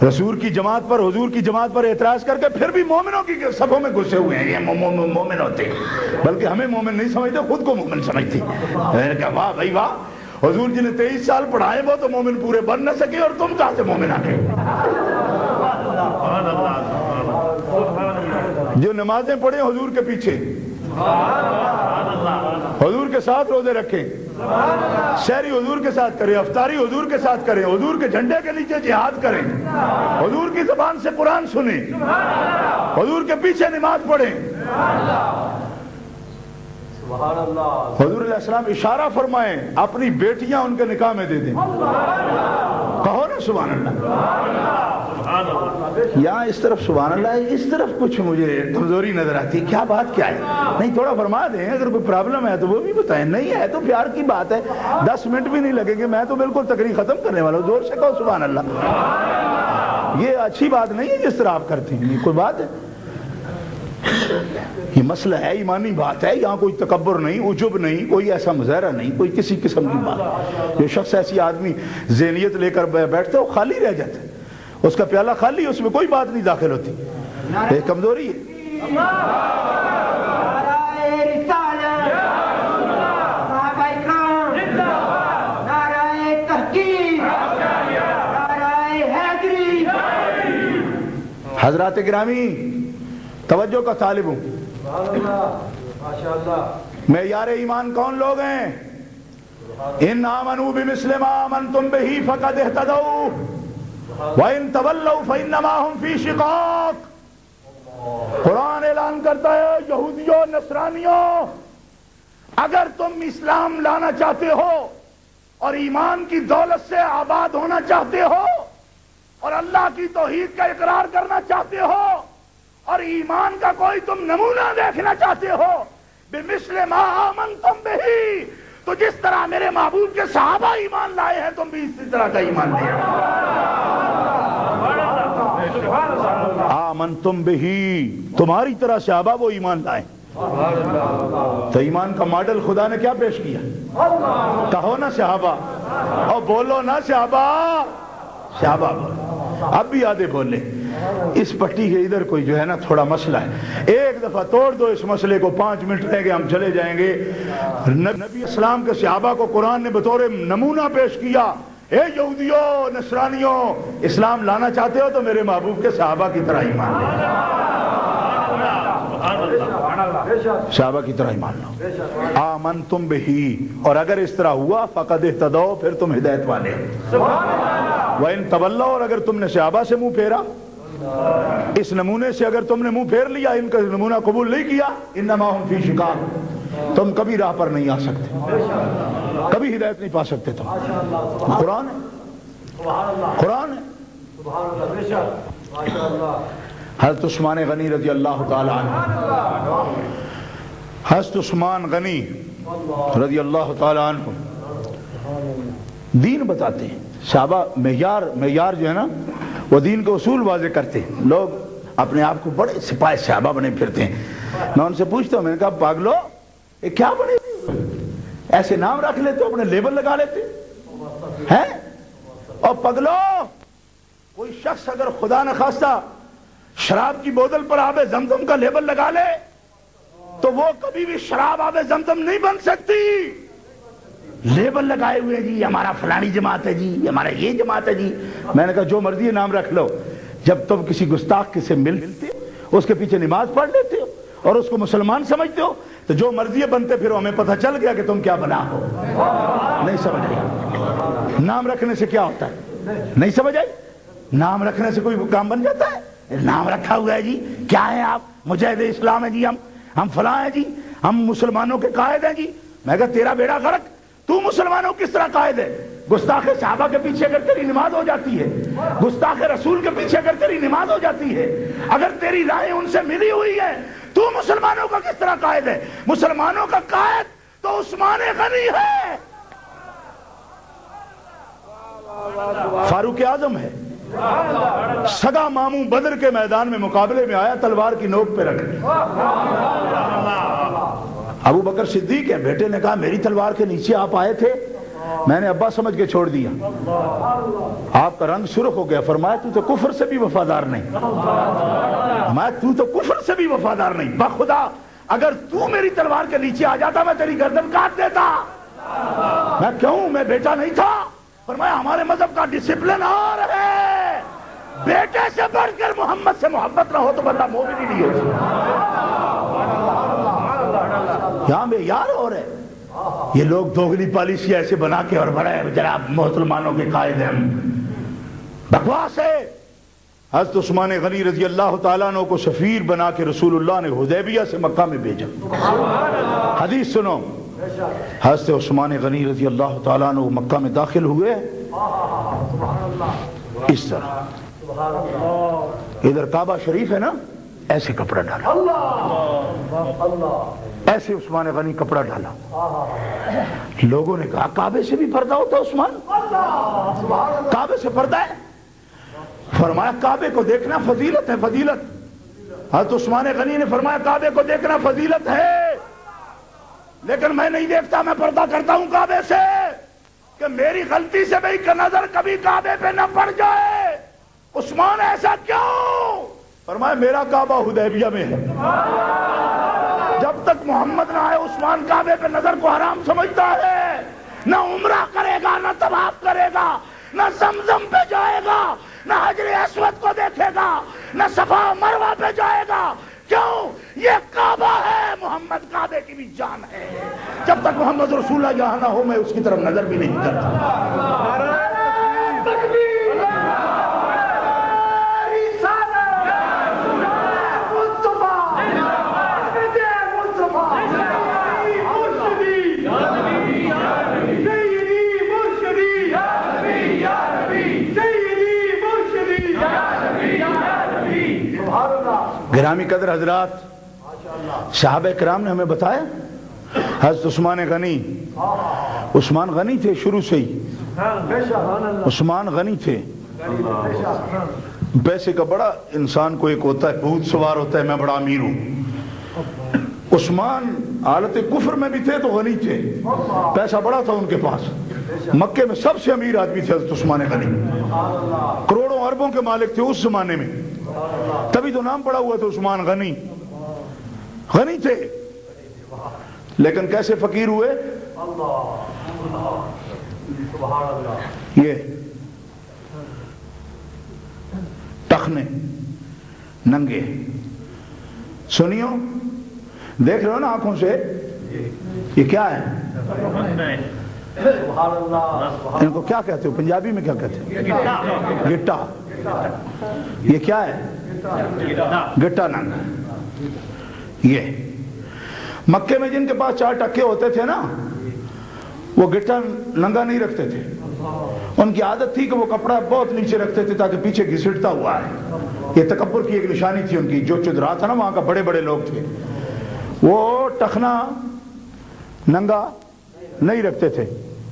Speaker 2: رسول کی جماعت پر، حضور کی جماعت پر اعتراض کر کے پھر بھی مومنوں کی صفوں میں گھسے ہوئے ہیں۔ یہ مومن ہوتے، بلکہ ہمیں مومن نہیں سمجھتے، خود کو مومن سمجھتے۔ میں نے کہا واہ بھائی واہ، حضور جی نے 23 سال پڑھائے وہ تو مومن پورے بن نہ سکے اور تم کہاں سے مومن آ گئے؟ جو نمازیں پڑھیں حضور کے پیچھے، حضور کے ساتھ روزے رکھیں، سحری حضور کے ساتھ کریں، افطاری حضور کے ساتھ کریں، حضور کے جھنڈے کے نیچے جہاد کریں، حضور کی زبان سے قرآن سنیں، حضور کے پیچھے نماز پڑھیں۔ حضور علیہ السلام اشارہ فرمائیں اپنی بیٹیاں ان کے نکاح میں دے دیں، کہو نا سبحان اللہ۔ یہاں اس طرف سبحان اللہ ہے، اس طرف کچھ مجھے کمزوری نظر آتی ہے، کیا بات کیا ہے؟ نہیں تھوڑا فرما دیں، اگر کوئی پرابلم ہے تو وہ بھی بتائیں، نہیں ہے تو پیار کی بات ہے، 10 منٹ بھی نہیں لگیں گے، میں تو بالکل تقریر ختم کرنے والا ہوں، زور سے کہو سبحان اللہ۔ یہ اچھی بات نہیں ہے جس طرح آپ کرتے ہیں، کوئی بات ہے؟ یہ مسئلہ ہے، ایمانی بات ہے، یہاں کوئی تکبر نہیں، عجب نہیں، کوئی ایسا مظاہرہ نہیں، کوئی کسی قسم کی بات۔ جو شخص ایسی آدمی ذہنیت لے کر بیٹھتا ہے وہ خالی رہ جاتا ہے، اس کا پیالہ خالی، اس میں کوئی بات نہیں داخل ہوتی، یہ کمزوری ہے۔ حضرات گرامی توجہ کا طالب ہوں، معیار ایمان کون لوگ ہیں؟ ان آمنوا بمثل ما آمنتم به فقد اهتدوا وَإِن تَوَلَّوْا فَإِنَّمَا هُمْ فِي شِقَاقٍ۔ قرآن اعلان کرتا ہے یہودیوں نصرانیوں، اگر تم اسلام لانا چاہتے ہو اور ایمان کی دولت سے آباد ہونا چاہتے ہو اور اللہ کی توحید کا اقرار کرنا چاہتے ہو اور ایمان کا کوئی تم نمونہ دیکھنا چاہتے ہو، بِمِثْلِ مَا آمَنْتُمْ بِهِ، تو جس طرح میرے محبوب کے صحابہ ایمان لائے ہیں تم بھی اسی طرح کا ایمان لے آمنتم بہی، تمہاری طرح صحابہ وہ ایمان لائے۔ تو ایمان کا ماڈل خدا نے کیا پیش کیا؟ کہو نا صحابہ، اور بولو نا صحابہ، صحابہ بولو، اب بھی آدھے بولے۔ اس پٹی کے ادھر کوئی جو ہے نا تھوڑا مسئلہ ہے، ایک دفعہ توڑ دو اس مسئلے کو، 5 منٹ رہ گئے ہم چلے جائیں گے۔ نبی اسلام کے صحابہ کو قرآن نے بطور نمونہ پیش کیا، اے یہودیوں نصرانیوں، اسلام لانا چاہتے ہو تو میرے محبوب کے صحابہ کی طرح ایمان لو، صحابہ کی طرح ایمان لو، آمنتم بہی، اور اگر اس طرح ہوا فقد اہتدوا، پھر تم ہدایت والے ہو۔ وَإِن تَوَلَّوْا، اور اگر تم نے صحابہ سے منہ پھیرا، اس نمونے سے اگر تم نے منہ پھیر لیا، ان کا نمونہ قبول نہیں کیا، انما ہم فی شقاق، تم کبھی راہ پر نہیں آ سکتے، کبھی ہدایت نہیں پا سکتے تم۔ قرآن ہے، قرآن ہے۔ حضرت عثمان غنی رضی اللہ تعالی عنہ، حضرت عثمان غنی رضی اللہ تعالی عنہ دین بتاتے ہیں صحابہ، معیار جو ہے نا وہ دین کے اصول واضح کرتے ہیں. لوگ اپنے آپ کو بڑے سپاہی صحابہ بنے پھرتے ہیں. میں ان سے پوچھتا ہوں، میں نے کہا پاگلو یہ کیا بنے ایسے نام رکھ لیتے ہو، اپنے لیبل لگا لیتے ہیں. اور پگلو کوئی شخص اگر خدا نخواستہ شراب کی بوتل پر آب زمزم کا لیبل لگا لے تو وہ کبھی بھی شراب آب زمزم نہیں بن سکتی. لیبل لگائے ہوئے جی ہمارا فلانی جماعت ہے جی، ہمارا یہ جماعت ہے جی. میں نے کہا جو مرضی نام رکھ لو، جب تم کسی گستاخ سے ملتے ہو اس کے پیچھے نماز پڑھ لیتے ہو اور اس کو مسلمان سمجھتے ہو تو جو مرضی بنتے پھر ہمیں پتہ چل گیا کہ تم کیا بنا ہو. نہیں سمجھ آئی؟ نام رکھنے سے کیا ہوتا ہے؟ نہیں سمجھ آئی؟ نام رکھنے سے کوئی کام بن جاتا ہے؟ نام رکھا ہوا ہے جی، کیا ہے آپ؟ مجاہد اسلام ہے جی، ہم فلاں ہیں جی، ہم مسلمانوں کے قائد ہیں جی. میں کہا تیرا بیڑا غرق، تو مسلمانوں کس طرح قائد ہے؟ گستاخ صحابہ کے پیچھے اگر تیری نماز ہو جاتی ہے، گستاخ رسول کے پیچھے اگر تیری نماز ہو جاتی ہے، اگر تیری رائے ان سے ملی ہوئی ہے، تو مسلمانوں کا کس طرح قائد ہے؟ مسلمانوں کا قائد تو عثمان غنی ہے، فاروق اعظم ہے. سگا ماموں بدر کے میدان میں مقابلے میں آیا، تلوار کی نوک پہ رکھ لی. ابو بکر صدیق ہے، بیٹے نے کہا میری تلوار کے نیچے آپ آئے تھے، میں نے ابا سمجھ کے چھوڑ دیا. آپ کا رنگ سرخ ہو گیا. فرمایا تو کفر سے بھی وفادار نہیں. تو کفر سے بھی وفادار نہیں. بخدا اگر تو میری تلوار کے نیچے آ جاتا میں تیری گردن کاٹ دیتا. میں کیوں؟ میں بیٹا نہیں تھا. فرمایا ہمارے مذہب کا ڈسپلن اور ہے، بیٹے سے بڑھ کر محمد سے محبت نہ ہو تو بندہ مومن ہی نہیں ہو سکتا. یہاں بے یار ہو رہے یہ لوگ دوگلی پالیسی ایسے بنا کے اور بڑے جناب مسلمانوں کے قائد ہیں. بکواس ہے. حضرت عثمان غنی رضی اللہ تعالیٰ عنہ کو سفیر بنا کے رسول اللہ نے حدیبیہ سے مکہ میں بھیجا. حدیث سنو، حضرت عثمان غنی رضی اللہ تعالیٰ عنہ مکہ میں داخل ہوئے اس طرح. ادھر کعبہ شریف ہے نا، ایسے کپڑا ڈالا، ایسے عثمان غنی کپڑا ڈالا. لوگوں نے کہا کعبے سے بھی پردہ ہوتا عثمان؟ کعبے سے پردہ ہے؟ فرمایا کعبے کو دیکھنا فضیلت ہے، فضیلت. حضرت عثمان غنی نے فرمایا کعبے کو دیکھنا فضیلت ہے، لیکن میں نہیں دیکھتا، میں پردہ کرتا ہوں کعبے سے کہ میری غلطی سے بھئی کا نظر کبھی کعبے پہ نہ پڑ جائے. عثمان ایسا کیوں؟ فرمایا میرا کعبہ حدیبیہ میں ہے. جب تک محمد نہ آئے عثمان کعبے پہ نظر کو حرام سمجھتا ہے. نہ عمرہ کرے گا، نہ طواف کرے گا، نہ زمزم پہ جائے گا، نہ حجر اسود کو دیکھے گا، نہ صفا مروہ پہ جائے گا. کیوں؟ یہ کعبہ ہے، محمد کعبے کی بھی جان ہے. جب تک محمد رسول اللہ یہاں نہ ہو میں اس کی طرف نظر بھی نہیں کرتا. گرامی قدر حضرات، صحابہ کرام نے ہمیں بتایا حضرت عثمان غنی تھے شروع سے ہی. عثمان غنی تھے. پیسے کا بڑا انسان کو ایک ہوتا ہے، بھوت سوار ہوتا ہے میں بڑا امیر ہوں. عثمان حالت کفر میں بھی تھے تو غنی تھے، پیسہ بڑا تھا ان کے پاس. مکے میں سب سے امیر آدمی تھے حضرت عثمان غنی، کروڑوں اربوں کے مالک تھے اس زمانے میں. تبھی تو نام پڑا ہوا تھا عثمان غنی. غنی تھے لیکن کیسے فقیر ہوئے؟ یہ ٹخنے ننگے. سنیو، دیکھ رہے ہو نا آنکھوں سے، یہ کیا ہے؟ ان کو کیا کہتے ہو پنجابی میں؟ کیا کہتے ہیں؟ گٹا. یہ کیا ہے؟ گٹا ننگا. یہ مکے میں جن کے پاس 4 ٹکے ہوتے تھے نا وہ گٹا ننگا نہیں رکھتے تھے. ان کی عادت تھی کہ وہ کپڑا بہت نیچے رکھتے تھے تاکہ پیچھے گھسٹتا ہوا ہے. یہ تکبر کی ایک نشانی تھی ان کی. جو چدرا تھا نا وہاں کا بڑے بڑے لوگ تھے، وہ ٹخنا ننگا نہیں رکھتے تھے.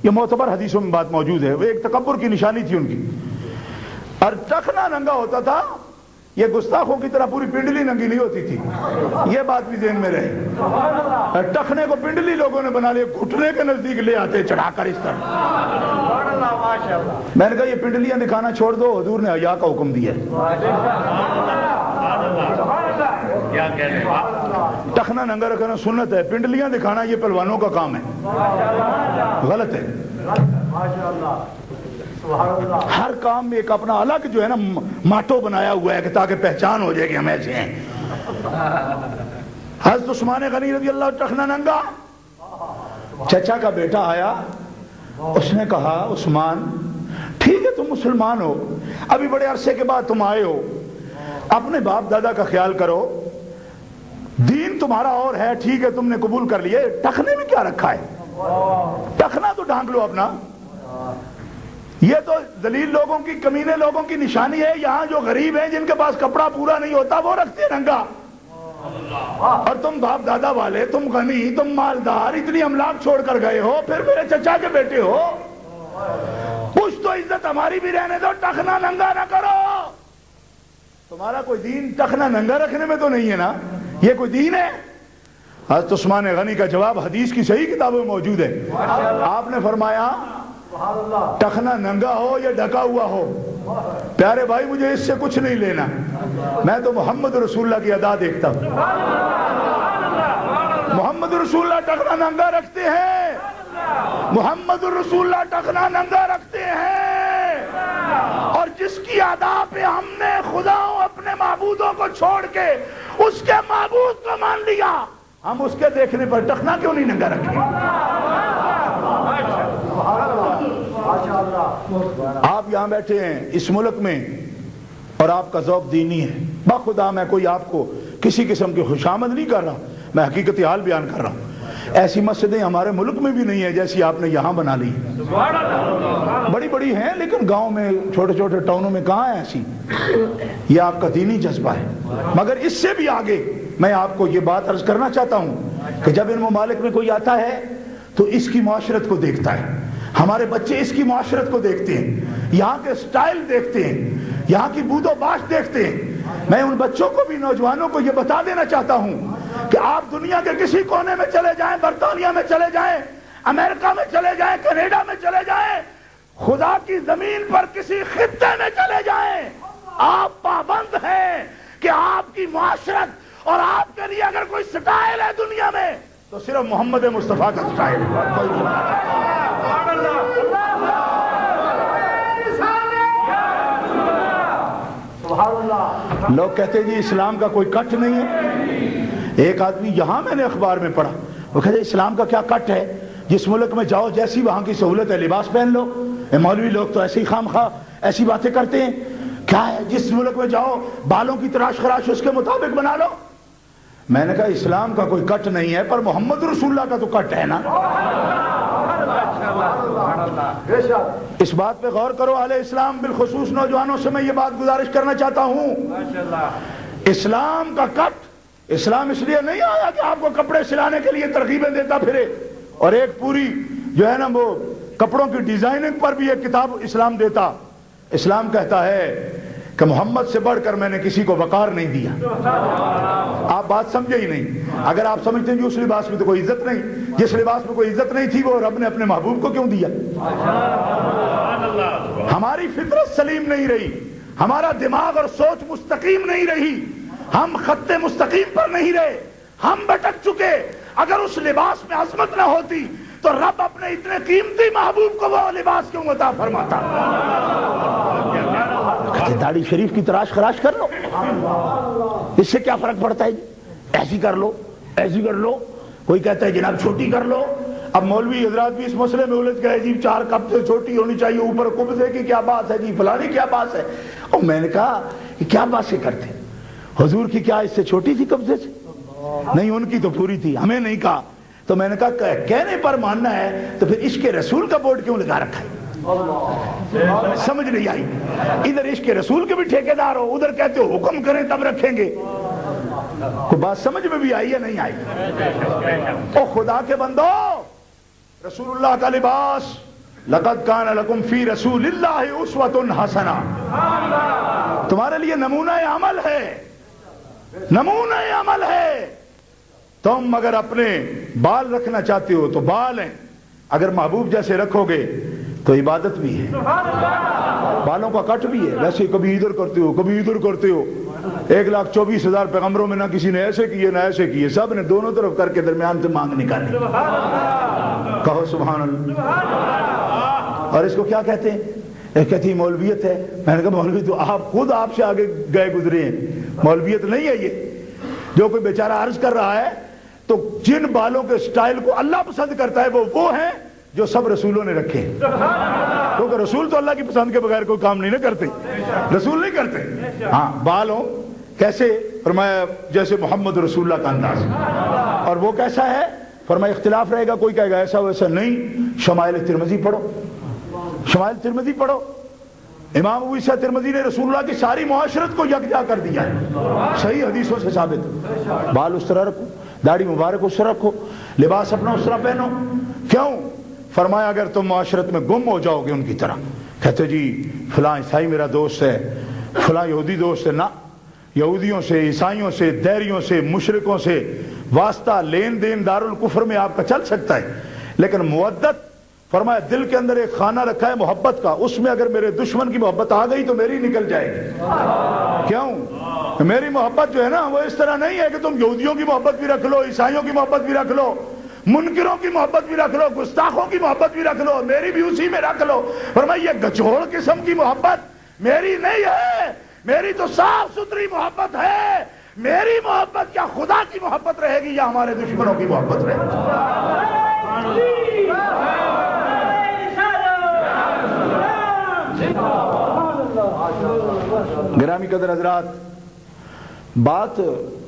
Speaker 2: یہ معتبر حدیثوں میں بات موجود ہے، وہ ایک تکبر کی نشانی تھی ان کی. اور ٹخنا ننگا ہوتا تھا، یہ گستاخوں کی طرح پوری پنڈلی ننگی نہیں ہوتی تھی، یہ بات بھی ذہن میں رہے. ٹخنے کو پنڈلی لوگوں نے بنا لیا، گھٹنے کے نزدیک لے آتے چڑھا کر اس طرح. میں نے کہا یہ پنڈلیاں دکھانا چھوڑ دو، حضور نے حیا کا حکم دیا ہے. ٹخنا ننگا رکھنا سنت ہے، پنڈلیاں دکھانا یہ پہلوانوں کا کام ہے، غلط ہے. ہر کام میں ایک اپنا الگ جو ہے نا ماٹو بنایا ہوا ہے کہ تاکہ پہچان ہو جائے کہ ہم ایسے ہیں. حضرت عثمان غنی رضی اللہ ٹخنا ننگا. چچا کا بیٹا آیا، اس نے کہا عثمان ٹھیک ہے تم مسلمان ہو، ابھی بڑے عرصے کے بعد تم آئے ہو، اپنے باپ دادا کا خیال کرو، دین تمہارا اور ہے، ٹھیک ہے تم نے قبول کر لیے، ٹخنے میں کیا رکھا ہے؟ ٹخنا تو ڈھانک لو اپنا. یہ تو ذلیل لوگوں کی، کمینے لوگوں کی نشانی ہے. یہاں جو غریب ہیں جن کے پاس کپڑا پورا نہیں ہوتا وہ رکھتے ہیں ننگا، اور تم باپ دادا والے، تم غنی، تم مالدار، اتنی املاک چھوڑ کر گئے ہو، پھر میرے چچا کے بیٹے ہو. کچھ تو عزت ہماری بھی رہنے دو، ٹخنا ننگا نہ کرو. تمہارا کوئی دین ٹخنا ننگا رکھنے میں تو نہیں ہے نا، یہ کوئی دین ہے؟ حضرت عثمان غنی کا جواب حدیث کی صحیح کتابوں میں موجود ہے. آپ نے فرمایا ٹخنا ننگا ہو یا ڈھکا ہوا ہو، پیارے بھائی مجھے اس سے کچھ نہیں لینا، میں تو محمد رسول اللہ کی ادا دیکھتا ہوں. محمد رسول اللہ ٹخنا ننگا رکھتے ہیں، محمد رسول اللہ ٹخنا ننگا رکھتے ہیں. اور جس کی ادا پہ ہم نے خداؤں اپنے معبودوں کو چھوڑ کے اس کے معبود کو مان لیا، ہم اس کے دیکھنے پر ٹخنا کیوں نہیں ننگا رکھیں؟ آپ یہاں بیٹھے ہیں اس ملک میں اور آپ کا ذوق دینی ہے، بخدا میں کوئی آپ کو کسی قسم کی خوشامد نہیں کر رہا، میں حقیقت حال بیان کر رہا ہوں. ایسی مسجدیں ہمارے ملک میں بھی نہیں ہے جیسی آپ نے یہاں بنا لی. بڑی بڑی ہیں لیکن گاؤں میں، چھوٹے چھوٹے ٹاؤنوں میں کہاں ہے ایسی. یہ آپ کا دینی جذبہ ہے. مگر اس سے بھی آگے میں آپ کو یہ بات عرض کرنا چاہتا ہوں کہ جب ان ممالک میں کوئی آتا ہے تو اس کی معاشرت کو دیکھتا ہے. ہمارے بچے اس کی معاشرت کو دیکھتے ہیں، یہاں کے سٹائل دیکھتے ہیں، یہاں کی بود و باش دیکھتے ہیں. میں ان بچوں کو بھی، نوجوانوں کو یہ بتا دینا چاہتا ہوں کہ آپ دنیا کے کسی کونے میں چلے جائیں، برطانیہ میں چلے جائیں، امریکہ میں چلے جائیں، کینیڈا میں چلے جائیں، خدا کی زمین پر کسی خطے میں چلے جائیں، آپ پابند ہیں کہ آپ کی معاشرت اور آپ کے لیے اگر کوئی سٹائل ہے دنیا میں تو صرف محمد مصطفیٰ کا سٹائل ہے. لوگ کہتے ہیں جی اسلام کا کوئی کٹ نہیں ہے. ایک آدمی یہاں میں نے اخبار میں پڑھا، وہ کہتے ہیں اسلام کا کیا کٹ ہے، جس ملک میں جاؤ جیسی وہاں کی سہولت ہے لباس پہن لو. مولوی لوگ تو ایسے ہی خام خواہ ایسی باتیں کرتے ہیں. کیا ہے، جس ملک میں جاؤ بالوں کی تراش خراش اس کے مطابق بنا لو. میں نے کہا اسلام کا کوئی کٹ نہیں ہے، پر محمد رسول اللہ کا تو کٹ ہے نا. اس بات پہ غور کرو اہل اسلام، بالخصوص نوجوانوں سے میں یہ بات گزارش کرنا چاہتا ہوں. اسلام کا کٹ، اسلام اس لیے نہیں آیا کہ آپ کو کپڑے سلانے کے لیے ترغیبیں دیتا پھرے، اور ایک پوری جو ہے نا وہ کپڑوں کی ڈیزائننگ پر بھی ایک کتاب اسلام دیتا. اسلام کہتا ہے کہ محمد سے بڑھ کر میں نے کسی کو وقار نہیں دیا. آپ بات سمجھے ہی نہیں. اگر آپ سمجھتے ہیں کہ اس لباس میں تو کوئی عزت نہیں، جس لباس میں کوئی عزت نہیں تھی وہ رب نے اپنے محبوب کو کیوں دیا؟ ہماری فطرت سلیم نہیں رہی، ہمارا دماغ اور سوچ مستقیم نہیں رہی، ہم خط مستقیم پر نہیں رہے، ہم بھٹک چکے. اگر اس لباس میں عظمت نہ ہوتی تو رب اپنے اتنے قیمتی محبوب کو وہ لباس کیوں عطا فرماتا؟ داڑھی شریف کی تراش خراش کر لو، اس سے کیا فرق پڑتا ہے؟ ایسی کر لو، ایسی کر لو. کوئی کہتا ہے جناب چھوٹی کر لو. اب مولوی حضرات بھی اس مسئلے میں الجھ گئے جی 4 کپ سے چھوٹی ہونی چاہیے، اوپر قبضے کی کیا بات ہے جی، فلانی کیا بات ہے. اور میں نے کہا کہ کیا باتیں کرتے، حضور کی کیا اس سے چھوٹی تھی قبضے سے؟ نہیں، ان کی تو پوری تھی، ہمیں نہیں کہا. تو میں نے کہا کہنے پر ماننا ہے تو پھر عشق رسول کا بورڈ کیوں لگا رکھا ہے؟ سمجھ نہیں آئی. ادھر عشق رسول کے بھی ٹھیکیدار ہو، ادھر کہتے ہو حکم کریں تب رکھیں گے. کو بات سمجھ میں بھی آئی یا نہیں آئی؟ او خدا کے بندو، رسول اللہ کا لباس لقد کان لکم فی رسول اللہ اسوۃ حسنہ، تمہارے لیے نمونہ عمل ہے، نمونہ عمل ہے۔ تم اگر اپنے بال رکھنا چاہتے ہو تو بال ہیں، اگر محبوب جیسے رکھو گے تو عبادت بھی ہے، بالوں کا کٹ بھی ہے۔ ویسے کبھی ادھر کرتے ہو کبھی ادھر کرتے ہو، 1,24,000 پیغمبروں میں نہ کسی نے ایسے کیے نہ ایسے کیے، سب نے دونوں طرف کر کے درمیان سے مانگ نکالی۔ کہو سبحان اللہ۔ اور اس کو کیا کہتے ہیں؟ یہ کہتی ہے مولویت ہے۔ میں نے کہا مولوی تو آپ خود آپ سے آگے گئے گزرے ہیں، مولویت نہیں ہے یہ۔ جو کوئی بیچارہ عرض کر رہا ہے تو جن بالوں کے سٹائل کو اللہ پسند کرتا ہے وہ ہیں جو سب رسولوں نے رکھے، کیونکہ رسول تو اللہ کی پسند کے بغیر کوئی کام نہیں کرتے، رسول نہیں کرتے۔ ہاں بالوں کیسے؟ فرمایا جیسے محمد رسول اللہ کا انداز۔ اور وہ کیسا ہے؟ فرمایا اختلاف رہے گا، کوئی کہے گا ایسا ویسا نہیں۔ شمائل ترمذی پڑھو، شمائل ترمذی پڑھو۔ امام ابو عیسیٰ ترمذی نے رسول اللہ کی ساری معاشرت کو یکجا کر دیا ہے، صحیح حدیثوں سے ثابت۔ بال اس طرح رکھو، داڑھی مبارک اس طرح رکھو، لباس اپنا اس طرح پہنو۔ کیوں؟ فرمایا اگر تم معاشرت میں گم ہو جاؤ گے ان کی طرح، کہتے جی فلاں عیسائی میرا دوست ہے، فلاں یہودی دوست ہے، نہ، یہودیوں سے، عیسائیوں سے، دیریوں سے، مشرکوں سے واسطہ لین دین دارالکفر میں آپ کا چل سکتا ہے، لیکن مودت، فرمایا دل کے اندر ایک خانہ رکھا ہے محبت کا، اس میں اگر میرے دشمن کی محبت آ گئی تو میری نکل جائے گی۔ کیوں؟ میری محبت جو ہے نا وہ اس طرح نہیں ہے کہ تم یہودیوں کی محبت بھی رکھ لو، عیسائیوں کی محبت بھی رکھ لو، منکروں کی محبت بھی رکھ لو، گستاخوں کی محبت بھی رکھ لو، میری بھی اسی میں رکھ لو۔ فرمایا یہ گچھوڑ قسم کی محبت میری نہیں ہے، میری تو صاف ستھری محبت ہے۔ میری محبت کیا خدا کی محبت رہے گی یا ہمارے دشمنوں کی محبت رہے گی؟ گرامی قدر حضرات، بات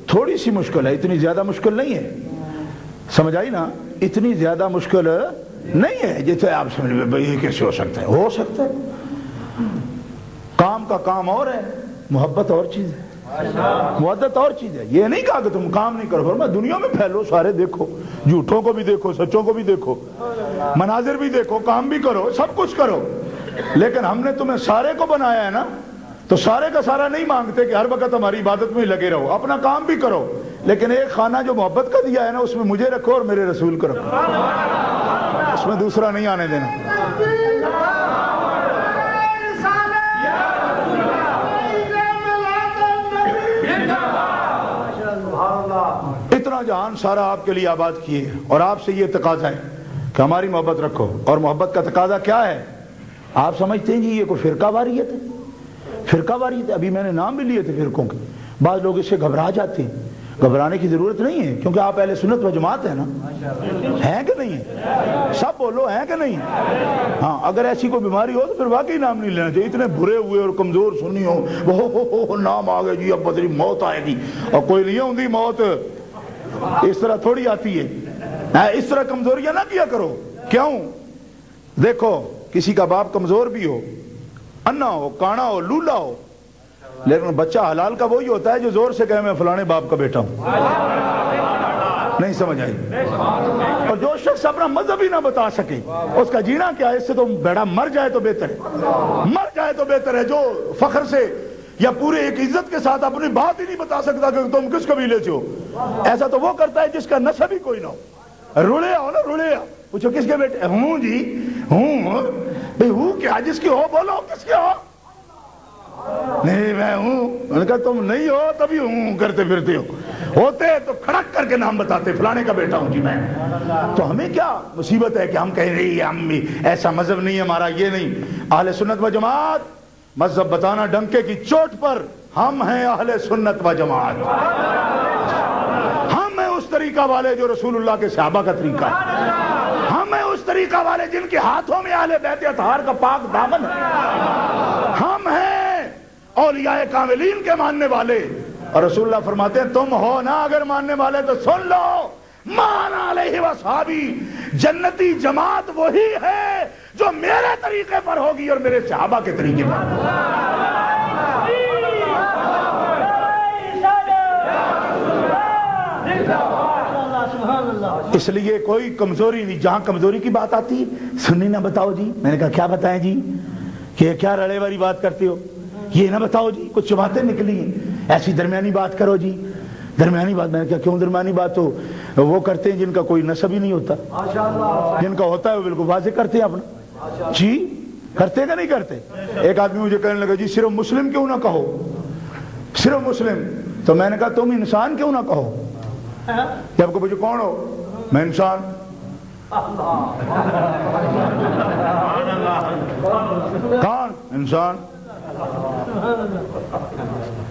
Speaker 2: تھوڑی سی مشکل ہے، اتنی زیادہ مشکل نہیں ہے، سمجھ آئی نا؟ اتنی زیادہ مشکل نہیں ہے جیسے آپ سمجھ میں بھئی یہ کیسے ہو سکتا ہے؟ ہو سکتا ہے۔ کام کا کام اور ہے، محبت اور چیز ہے، محبت اور چیز ہے۔ یہ نہیں کہا کہ تم کام نہیں کرو، فرمایا دنیا میں پھیلو، سارے دیکھو، جھوٹوں کو بھی دیکھو، سچوں کو بھی دیکھو، مناظر بھی دیکھو، کام بھی کرو، سب کچھ کرو، لیکن ہم نے تمہیں سارے کو بنایا ہے نا، تو سارے کا سارا نہیں مانگتے کہ ہر وقت ہماری عبادت میں لگے رہو، اپنا کام بھی کرو، لیکن ایک خانہ جو محبت کا دیا ہے نا اس میں مجھے رکھو اور میرے رسول کو رکھو، اس میں دوسرا نہیں آنے دینا۔ اتنا جہان سارا آپ کے لیے آباد کیے اور آپ سے یہ تقاضا ہے کہ ہماری محبت رکھو، اور محبت کا تقاضا کیا ہے؟ آپ سمجھتے ہیں جی یہ کوئی فرقہ واریت ہے؟ فرقہ واریت ہے، ابھی میں نے نام بھی لیے تھے فرقوں کے، بعض لوگ اس سے گھبرا جاتے ہیں، گھبرانے کی ضرورت نہیں ہے، کیونکہ آپ اہل سنت و جماعت ہیں نا، ہیں کہ نہیں ہیں؟ سب بولو ہیں کہ نہیں؟ ہاں، اگر ایسی کوئی بیماری ہو تو پھر واقعی نام نہیں لینا چاہیے، اتنے برے ہوئے اور کمزور سنی ہو، وہ نام آ گئے جی اب بدری موت آئے گی، اور کوئی نہیں ہوتی موت، اس طرح تھوڑی آتی ہے، اس طرح کمزوریاں نہ کیا کرو۔ کیوں؟ دیکھو کسی کا باپ کمزور بھی ہو، انا ہو، کانا ہو، لولا ہو، لیکن بچہ حلال کا وہی ہوتا ہے جو زور سے کہے میں فلانے باپ کا بیٹا ہوں۔ نہیں سمجھ آئی؟ اور جو شخص اپنا مذہب ہی نہ بتا سکے اس کا جینا کیا ہے؟ اس سے تو بیڑا مر جائے تو بہتر ہے، مر جائے تو بہتر ہے۔ جو فخر سے یا پورے ایک عزت کے ساتھ اپنی بات ہی نہیں بتا سکتا کہ تم کس قبیلے سے ہو، ایسا تو وہ کرتا ہے جس کا نسب ہی کوئی نہ ہو۔ رڑیا ہو نا، رڑیا، پوچھو کس کے بیٹے؟ ہوں جی ہوں، بھئی ہوں کیا؟ جس کی ہو بولو، کس کے ہو؟ نہیں میں ہوں۔ میں نے کہا تم نہیں ہو تبھی ہوں کرتے پھرتے ہو، ہوتے تو کھڑک کر کے نام بتاتے فلانے کا بیٹا ہوں جی میں۔ تو ہمیں کیا مصیبت ہے کہ ہم کہیں رہی ہم بھی ایسا مذہب نہیں ہے ہمارا، یہ نہیں۔ اہل سنت و جماعت مذہب بتانا ڈنکے کی چوٹ پر، ہم ہیں اہل سنت و جماعت، ہم ہیں اس طریقہ والے جو رسول اللہ کے صحابہ کا طریقہ ہے، ہم ہیں اس طریقہ والے جن کے ہاتھوں میں اہل بیت اطہار کا پاک دامن ہے، ہم ہیں اولیاء کاملین کے ماننے والے۔ اور رسول اللہ فرماتے ہیں تم ہو نا اگر ماننے والے تو سن لو، مان علیہ وصحابی، جنتی جماعت وہی ہے جو میرے طریقے پر ہوگی اور میرے صحابہ کے طریقے پر۔ اس لیے کوئی کمزوری نہیں. جہاں کمزوری کی بات آتی سنی نہ بتاؤ جی. میں نے کہا کیا بتائیں جی, کہ کیا رڑے والی بات کرتے ہو, یہ نہ بتاؤ جی. کچھ باتیں نکلی ہیں ایسی درمیانی بات کرو جی, درمیانی بات. میں نے کہا کیوں درمیانی بات؟ تو وہ کرتے ہیں جن کا کوئی نسب ہی نہیں ہوتا, جن کا ہوتا ہے وہ بالکل واضح کرتے ہیں اپنا جی. کرتے کہ نہیں کرتے؟ ایک آدمی مجھے کہنے لگا جی صرف مسلم کیوں نہ کہو, صرف مسلم. تو میں نے کہا تم انسان کیوں نہ کہو؟ جب کو مجھے کون ہو؟ میں انسان. کون انسان؟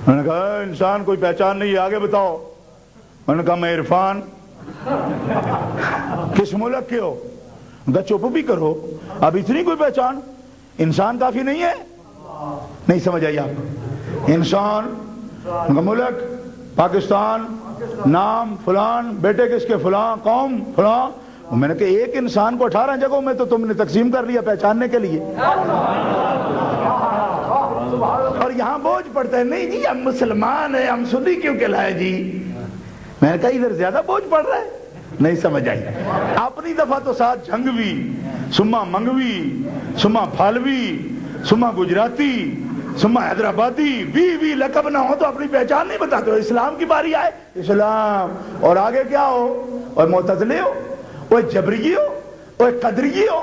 Speaker 2: میں نے کہا انسان کوئی پہچان نہیں, آگے بتاؤ. میں نے کہا میں عرفان. کس ملک کے ہو؟ کہا چپ بھی کرو, اب اتنی کوئی پہچان, انسان کافی نہیں ہے؟ نہیں سمجھ آئی آپ؟ انسان ملک پاکستان, نام فلان, بیٹے کس کے فلان, قوم فلان. میں نے کہا ایک انسان کو 18 جگہوں میں تو تم نے تقسیم کر لیا پہچاننے کے لیے. اور یہاں بوجھ پڑتا ہے نہیں جی ہم مسلمان ہیں, ہم سنی کیوں کہلائے جی. میں نے کہا ادھر زیادہ بوجھ پڑ رہا ہے. نہیں سمجھ آئی. اپنی دفعہ تو ساتھ جھنگوی, سما منگوی, سما پھالوی, سما گجراتی, سما حیدرآبادی, بھی لقب نہ ہو تو اپنی پہچان نہیں بتاتے ہو. اسلام کی باری آئے اسلام, اور آگے کیا ہو؟ اور معتزلے ہو, اور جبریے ہو, اور قدریے ہو,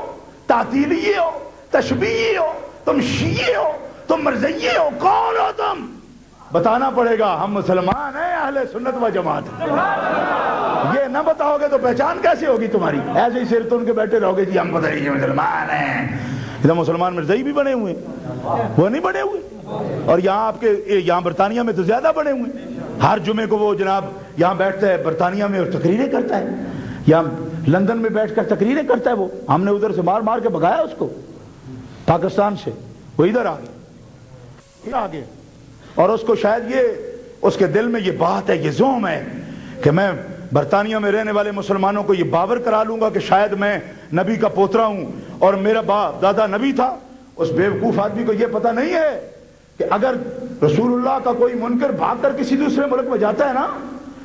Speaker 2: تعطیلیے ہو, تشبیہی ہو, تم شیعہ ہو, تم مرزیے ہو. کون ہو تم؟ بتانا پڑے گا. ہم مسلمان ہیں, اہل سنت و جماعت. یہ نہ بتاؤ گے تو پہچان کیسے ہوگی تمہاری؟ ایسے ہی سر تن کے بیٹھے رہو گے جی ہم پتہ نہیں مسلمان ہیں. ادھر مسلمان مرزائی بھی بنے ہوئے, وہ نہیں بنے ہوئے. اور یہاں آپ کے یہاں برطانیہ میں تو زیادہ بنے ہوئے. ہر جمعے کو وہ جناب یہاں بیٹھتا ہے برطانیہ میں اور تقریریں کرتا ہے, یا لندن میں بیٹھ کر تقریریں کرتا ہے. وہ ہم نے ادھر سے مار مار کے بھگایا اس کو پاکستان سے, وہ ادھر آ گیا. اور اس کو شاید یہ اس کے دل میں یہ بات ہے, یہ زوم ہے کہ میں برطانیہ میں رہنے والے مسلمانوں کو یہ باور کرا لوں گا کہ شاید میں نبی کا پوترا ہوں اور میرا باپ دادا نبی تھا. اس بیوقوف آدمی کو یہ پتہ نہیں ہے کہ اگر رسول اللہ کا کوئی منکر بھاگ کر کسی دوسرے ملک میں جاتا ہے نا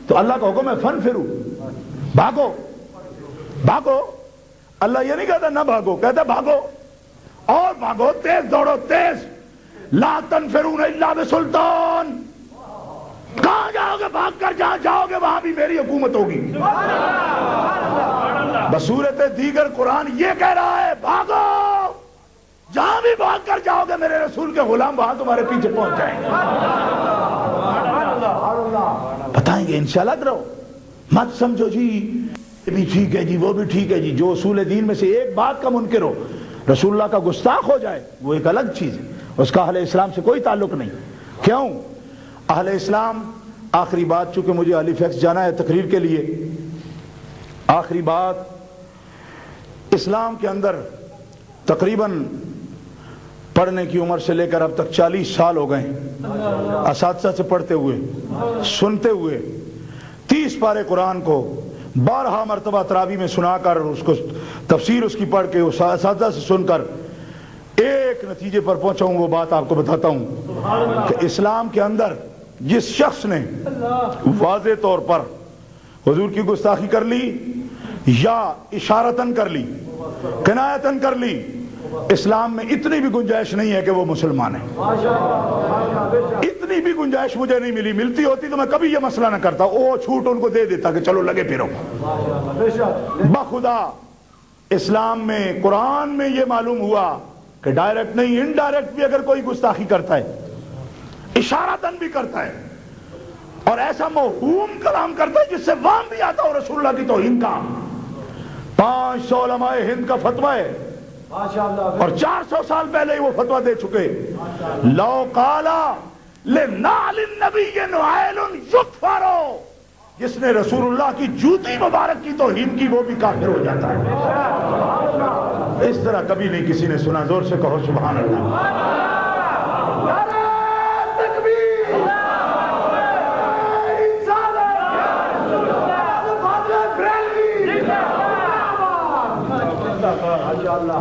Speaker 2: تو اللہ کا حکم ہے فن فرو, بھاگو بھاگو. اللہ یہ نہیں کہتا نہ بھاگو, کہتا بھاگو اور بھاگو, تیز دوڑو تیز. لا تنفرون الا بسلطان. کہاں جاؤ گے بھاگ کر؟ جہاں جاؤ گے وہاں بھی میری حکومت ہوگی. بصورت دیگر قرآن یہ کہہ رہا ہے بھاگو, جہاں بھی بھاگ کر جاؤ گے میرے رسول کے غلام وہاں تمہارے پیچھے پہنچ جائیں گے. بتائیں گے انشاءاللہ. کرو مت سمجھو جی یہ بھی ٹھیک ہے جی وہ بھی ٹھیک ہے جی. جو اصول دین میں سے ایک بات کا منکر ہو, رسول اللہ کا گستاخ ہو جائے, وہ ایک الگ چیز ہے, اس کا اہل اسلام سے کوئی تعلق نہیں. کیوں؟ اہل اسلام, آخری بات, چونکہ مجھے ہالیفیکس فیکس جانا ہے تقریر کے لیے, آخری بات, اسلام کے اندر تقریباً پڑھنے کی عمر سے لے کر اب تک 40 سال ہو گئے اساتذہ سے پڑھتے ہوئے, سنتے ہوئے, 30 پارے قرآن کو 12 مرتبہ تراویح میں سنا کر, اس کو تفسیر اس کی پڑھ کے اس اساتذہ سے سن کر ایک نتیجے پر پہنچا ہوں. وہ بات آپ کو بتاتا ہوں کہ اسلام کے اندر جس شخص نے واضح طور پر حضور کی گستاخی کر لی یا اشارتاً کر لی, کنایتاً کر لی, اسلام میں اتنی بھی گنجائش نہیں ہے کہ وہ مسلمان ہے. اتنی بھی گنجائش مجھے نہیں ملی. ملتی ہوتی تو میں کبھی یہ مسئلہ نہ کرتا, وہ چھوٹ ان کو دے دیتا کہ چلو لگے پھرو. بخدا اسلام میں قرآن میں یہ معلوم ہوا کہ ڈائریکٹ نہیں, انڈائریکٹ بھی اگر کوئی گستاخی کرتا ہے, اشارتاً بھی کرتا ہے, اور ایسا موہوم کلام کرتا ہے جس سے وام بھی آتا ہو رسول اللہ کی توہین کا. 500 علماء ہند کا فتویٰ ہے اور 400 سال پہلے ہی وہ فتویٰ دے چکے. لو قالا لنعل النبی نعیل یکفر, جس نے رسول اللہ کی جوتی مبارک کی توہین کی وہ بھی کافر ہو جاتا ہے. اس طرح کبھی نہیں کسی نے سنا. زور سے کہو سبحان اللہ.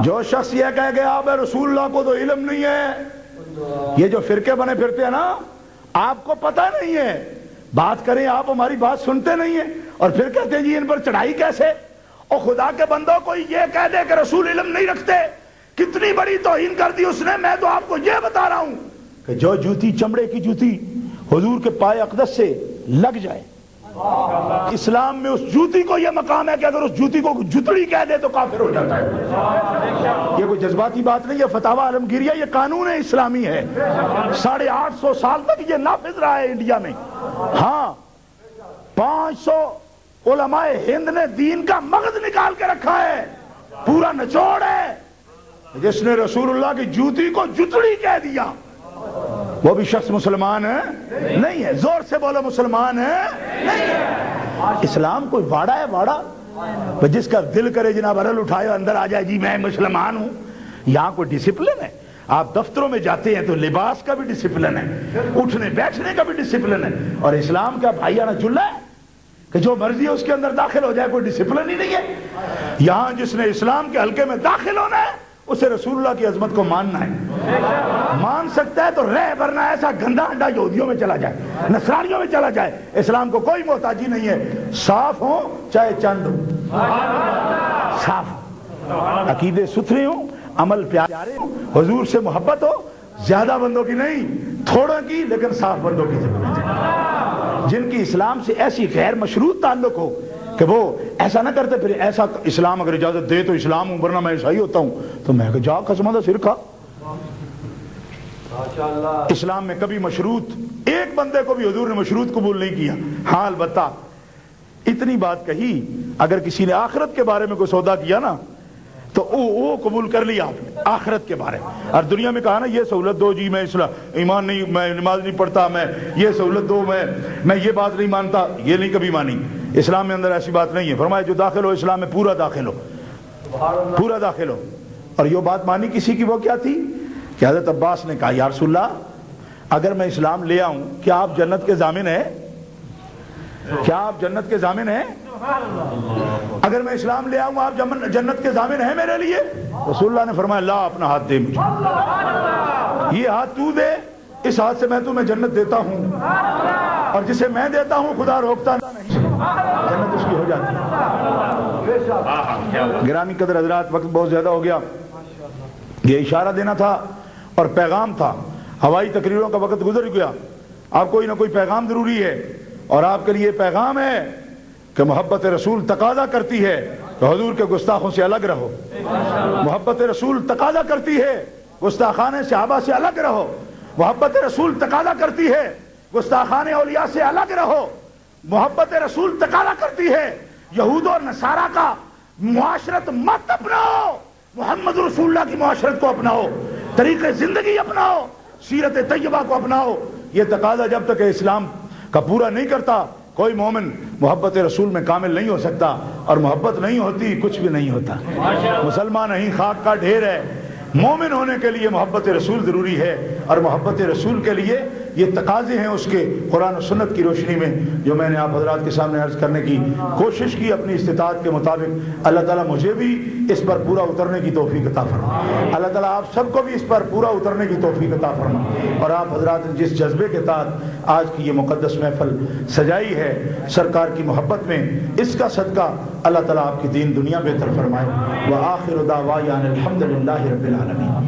Speaker 2: جو شخص یہ کہہ گیا اب رسول اللہ کو تو علم نہیں ہے, یہ جو فرقے بنے پھرتے ہیں نا, آپ کو پتہ نہیں ہے, بات کریں آپ ہماری بات سنتے نہیں ہیں. اور پھر کہتے ہیں جی ان پر چڑھائی کیسے؟ اور خدا کے بندوں کوئی یہ کہہ دے کہ رسول علم نہیں رکھتے، کتنی بڑی توہین کر دی اس نے۔ میں تو آپ کو یہ بتا رہا ہوں کہ جو جوتی چمڑے کی جوتی حضور کے پائے اقدس سے لگ جائے، اسلام میں اس جوتی کو یہ مقام ہے کہ اگر اس جوتی کو جتڑی کہہ دے تو کافر ہو جاتا ہے۔ یہ کوئی جذباتی بات نہیں ہے، فتاوی عالمگیریہ، یہ قانون اسلامی ہے، 850 سال تک یہ نافذ رہا ہے انڈیا میں۔ ہاں 500 علماء ہند نے دین کا مغز نکال کے رکھا ہے، پورا نچوڑ ہے۔ جس نے رسول اللہ کی جوتی کو جتڑی کہہ دیا وہ بھی شخص مسلمان ہے نہیں ہے۔ زور سے بولو مسلمان ہے نہیں ہے۔ اسلام کوئی واڑا ہے، واڑا جس کا دل کرے جناب ارل اٹھائے اندر آ جائے جی میں مسلمان ہوں۔ یہاں کوئی ڈسپلن ہے؟ آپ دفتروں میں جاتے ہیں تو لباس کا بھی ڈسپلن ہے، اٹھنے بیٹھنے کا بھی ڈسپلن ہے، اور اسلام کا بھائیانہ جلہ ہے کہ جو مرضی ہے اس کے اندر داخل ہو جائے، کوئی ڈسپلن ہی نہیں ہے۔ یہاں جس نے اسلام کے حلقے میں داخل ہونا ہے اسے رسول اللہ کی عظمت کو ماننا ہے، مان سکتا ہے تو رہ، ورنہ ایسا گندا انڈا یہودیوں میں چلا جائے، نصرانیوں میں چلا جائے، اسلام کو کوئی محتاجی نہیں ہے۔ صاف ہو چاہے چند ہو، صاف ہو، عقیدے ستھرے ہوں، عمل پیارے ہوں، حضور سے محبت ہو، زیادہ بندوں کی نہیں، تھوڑوں کی لیکن صاف بندوں کی ضرورت ہے، جن کی اسلام سے ایسی غیر مشروط تعلق ہو کہ وہ ایسا نہ کرتے پھر ایسا اسلام اگر اجازت دے تو اسلام ہوں ورنہ میں عیسائی ہوتا ہوں، تو میں کہ جا قسمہ دا سر کھا۔ اسلام میں کبھی مشروط ایک بندے کو بھی حضور نے مشروط قبول نہیں کیا۔ ہاں البتہ اتنی بات کہی، اگر کسی نے آخرت کے بارے میں کوئی سودا کیا نا تو وہ قبول کر لیا آپ نے آخرت کے بارے میں، اور دنیا میں کہا نا یہ سہولت دو جی میں ایمان نہیں، میں نماز نہیں پڑھتا، میں یہ سہولت دو، میں یہ بات نہیں مانتا، یہ نہیں کبھی مانی۔ اسلام میں اندر ایسی بات نہیں ہے، فرمایا جو داخل ہو اسلام میں پورا داخل ہو، پورا داخل ہو۔ اور یہ بات مانی کسی کی، وہ کیا تھی کہ حضرت عباس نے کہا یا رسول اللہ اگر میں اسلام لے آؤں کیا آپ جنت کے ضامن ہیں؟ کیا آپ جنت کے ضامن ہیں؟ اگر میں اسلام لے آؤں آپ جنت کے ضامن ہیں میرے لیے؟ رسول اللہ نے فرمایا لا، اپنا ہاتھ دے مجھے، یہ ہاتھ تو دے، اس ہاتھ سے میں تمہیں جنت دیتا ہوں، اور جسے میں دیتا ہوں خدا روکتا نہیں، جنت اس کی ہو جاتی ہے۔ گرامی قدر حضرات، وقت بہت زیادہ ہو گیا، یہ اشارہ دینا تھا اور پیغام تھا، ہوائی تقریروں کا وقت گزر گیا، آپ کوئی نہ کوئی پیغام ضروری ہے، اور آپ کے لیے پیغام ہے کہ محبت رسول تقاضا کرتی ہے کہ حضور کے گستاخوں سے الگ رہو، محبت رسول تقاضا کرتی ہے گستاخان صحابہ سے الگ رہو، محبت رسول تقاضا کرتی ہے گستاخان اولیاء سے الگ رہو، محبت رسول تقاضا کرتی ہے یہود اور نصارہ کا معاشرت مت اپناؤ، محمد رسول اللہ کی معاشرت کو اپناؤ، طریقہ زندگی اپناؤ، سیرت طیبہ کو اپناؤ۔ یہ تقاضا جب تک اسلام کا پورا نہیں کرتا کوئی مومن محبت رسول میں کامل نہیں ہو سکتا، اور محبت نہیں ہوتی کچھ بھی نہیں ہوتا۔ مسلمان نہیں خاک کا ڈھیر ہے۔ مومن ہونے کے لیے محبت رسول ضروری ہے، اور محبت رسول کے لیے یہ تقاضے ہیں اس کے قرآن و سنت کی روشنی میں جو میں نے آپ حضرات کے سامنے عرض کرنے کی کوشش کی اپنی استطاعت کے مطابق۔ اللہ تعالیٰ مجھے بھی اس پر پورا اترنے کی توفیق عطا فرمائے، اللہ تعالیٰ آپ سب کو بھی اس پر پورا اترنے کی توفیق عطا فرمائے، اور آپ حضرات نے جس جذبے کے تحت آج کی یہ مقدس محفل سجائی ہے سرکار کی محبت میں، اس کا صدقہ اللہ تعالیٰ آپ کی دین دنیا بہتر فرمائے۔ وآخر دعوانا الحمد للہ رب العالمین۔